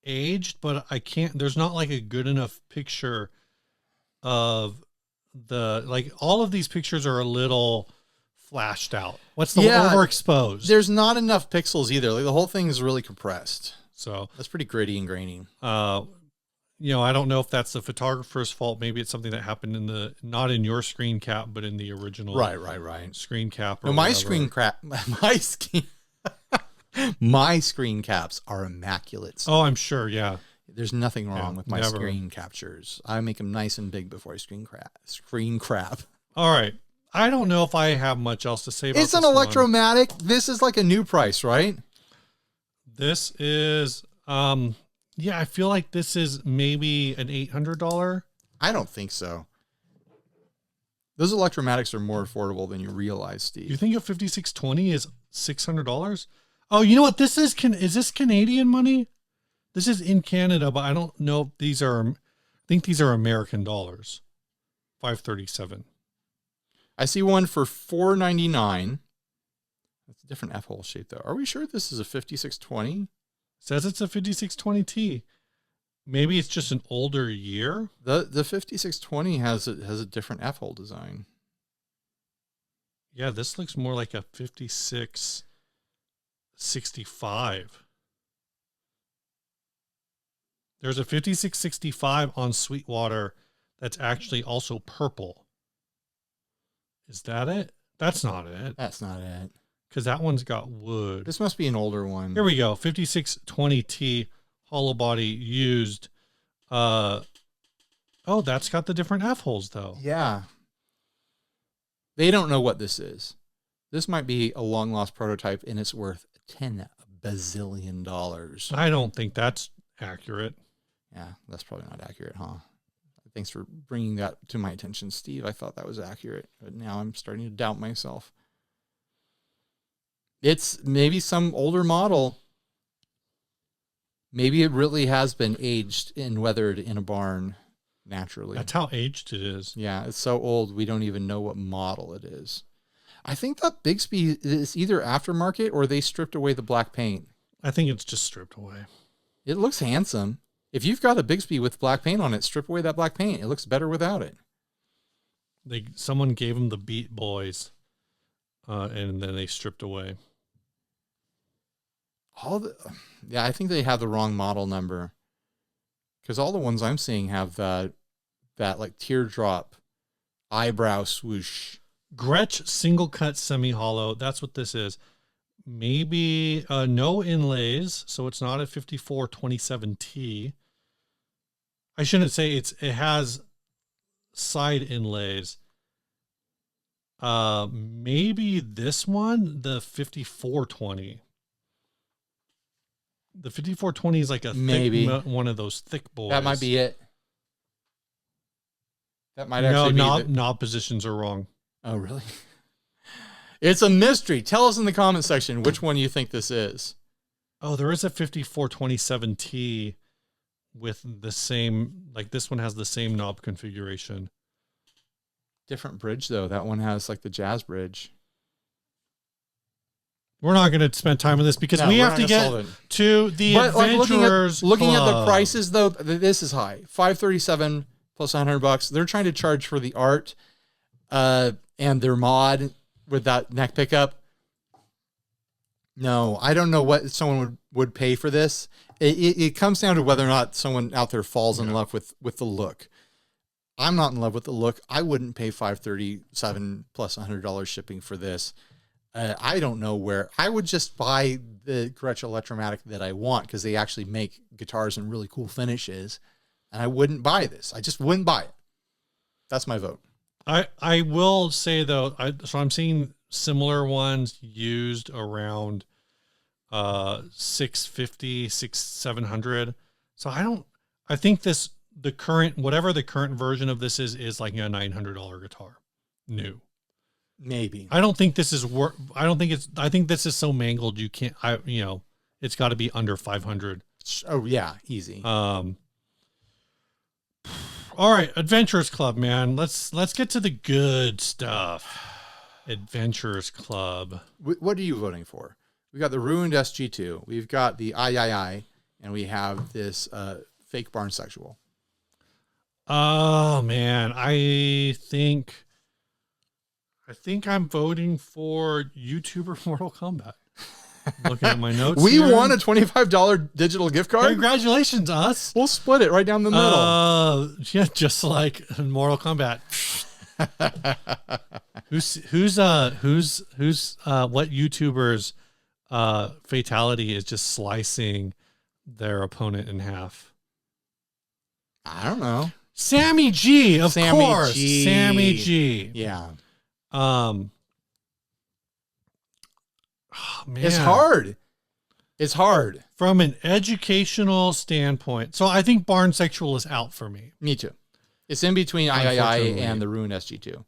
aged, but I can't, there's not like a good enough picture of like all of these pictures are a little flashed out. What's the overexposed? There's not enough pixels either. Like the whole thing is really compressed. So that's pretty gritty and grainy. You know, I don't know if that's the photographer's fault. Maybe it's something that happened in not in your screen cap, but in the original screen cap. Or no, my screen caps are immaculate. Oh, I'm sure. Yeah. There's nothing wrong with my screen captures. I make them nice and big before I screen crap. All right. I don't know if I have much else to say about this. It's an Electromatic. This is like a new price, right? This is, yeah, I feel like this is maybe an $800. I don't think so. Those Electromatics are more affordable than you realize, Steve. You think a 5620 is $600? Oh, you know what? This is this Canadian money? This is in Canada, but I don't know if these are, I think these are American dollars. 537. I see one for $499. That's a different F-hole shape, though. Are we sure this is a 5620? Says it's a 5620T. Maybe it's just an older year. The 5620 has a different F-hole design. Yeah, this looks more like a 5665. There's a 5665 on Sweetwater that's actually also purple. Is that it? That's not it. That's not it. Because that one's got wood. This must be an older one. Here we go. 5620T hollow body used. Oh, that's got the different F-holes, though. Yeah. They don't know what this is. This might be a long-lost prototype, and it's worth $10 bazillion. I don't think that's accurate. Yeah, that's probably not accurate, huh? Thanks for bringing that to my attention, Steve. I thought that was accurate, but now I'm starting to doubt myself. It's maybe some older model. Maybe it really has been aged and weathered in a barn naturally. That's how aged it is. Yeah, it's so old we don't even know what model it is. I think that Bixby is either aftermarket or they stripped away the black paint. I think it's just stripped away. It looks handsome. If you've got a Bixby with black paint on it, strip away that black paint. It looks better without it. Someone gave them the Beat Boys, and then they stripped away. I think they have the wrong model number, because all the ones I'm seeing have that like teardrop eyebrow swoosh. Gretsch single cut semi hollow. That's what this is. Maybe no inlays, so it's not a 5427T. I shouldn't say it has side inlays. Maybe this one, the 5420. The 5420 is like one of those thick boys. That might be it. That might actually be knob positions are wrong. Oh, really? It's a mystery. Tell us in the comment section which one you think this is. Oh, there is a 5427T with the same, like this one has the same knob configuration. Different bridge, though. That one has like the jazz bridge. We're not going to spend time on this because we have to get to the Adventurers looking at the prices, though, this is high. $537 plus $100. They're trying to charge for the art and their mod with that neck pickup. No, I don't know what someone would pay for this. It comes down to whether or not someone out there falls in love with the look. I'm not in love with the look. I wouldn't pay $537 plus $100 shipping for this. I don't know where. I would just buy the Gretsch Electromatic that I want because they actually make guitars in really cool finishes, and I wouldn't buy this. I just wouldn't buy it. That's my vote. I will say, though, so I'm seeing similar ones used around $650, $700. So I think whatever the current version of this is like a $900 guitar new. Maybe. I don't think this is I think this is so mangled you can't, it's got to be under 500. Oh yeah, easy. All right, Adventurers Club, man. Let's get to the good stuff. Adventurers Club. What are you voting for? We got the ruined SG-2. We've got the III, and we have this fake Barnsexual. Oh man, I think I'm voting for YouTuber Mortal Kombat. Looking at my notes. We won a $25 digital gift card. Congratulations, us. We'll split it right down the middle. Yeah, just like Mortal Kombat. What YouTuber's fatality is just slicing their opponent in half? I don't know. Sammy G, of course. Sammy G. Yeah. Oh, man. It's hard. From an educational standpoint. So I think Barnsexual is out for me. Me too. It's in between III and the ruined SG-2.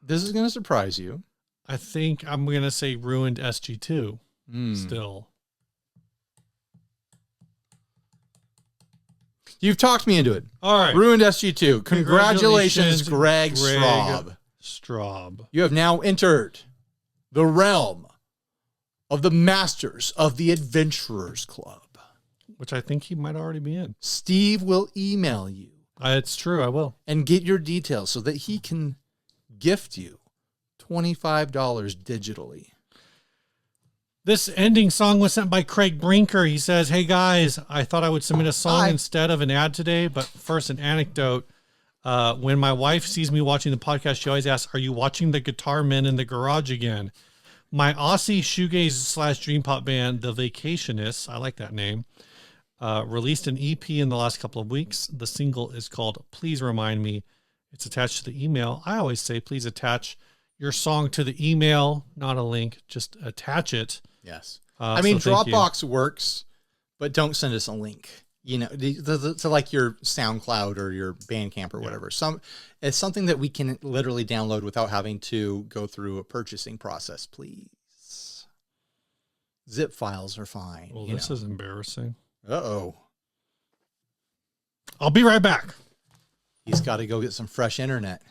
This is going to surprise you. I think I'm going to say ruined SG-2 still. You've talked me into it. All right. Ruined SG-2. Congratulations, Greg Straub. You have now entered the realm of the Masters of the Adventurers Club. Which I think he might already be in. Steve will email you. It's true, I will. And get your details so that he can gift you $25 digitally. This ending song was sent by Craig Brinker. He says, hey guys, I thought I would submit a song instead of an ad today, but first an anecdote. When my wife sees me watching the podcast, she always asks, are you watching the Guitar Men in the Garage again? My Aussie shoegaze / dream pop band, The Vacationists, I like that name, released an EP in the last couple of weeks. The single is called Please Remind Me. It's attached to the email. I always say, please attach your song to the email, not a link, just attach it. Yes. I mean, Dropbox works, but don't send us a link, you know, to like your SoundCloud or your Bandcamp or whatever. It's something that we can literally download without having to go through a purchasing process, please. Zip files are fine. Well, this is embarrassing. Uh-oh. I'll be right back. He's got to go get some fresh internet.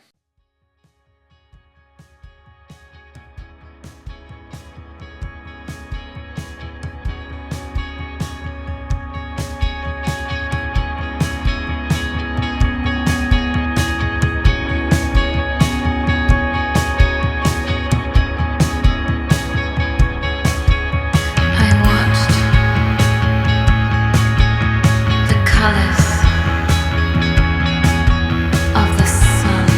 Of the sun.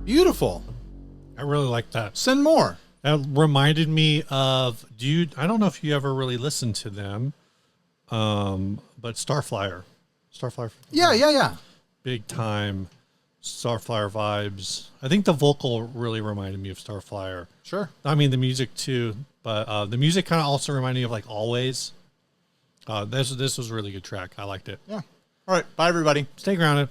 Beautiful. I really like that. Send more. That reminded me of, I don't know if you ever really listened to them, but Starflyer. Yeah. Big time Starflyer vibes. I think the vocal really reminded me of Starflyer. Sure. I mean, the music too, but the music kind of also reminded me of like Always. This was a really good track. I liked it. Yeah. All right. Bye, everybody. Stay grounded.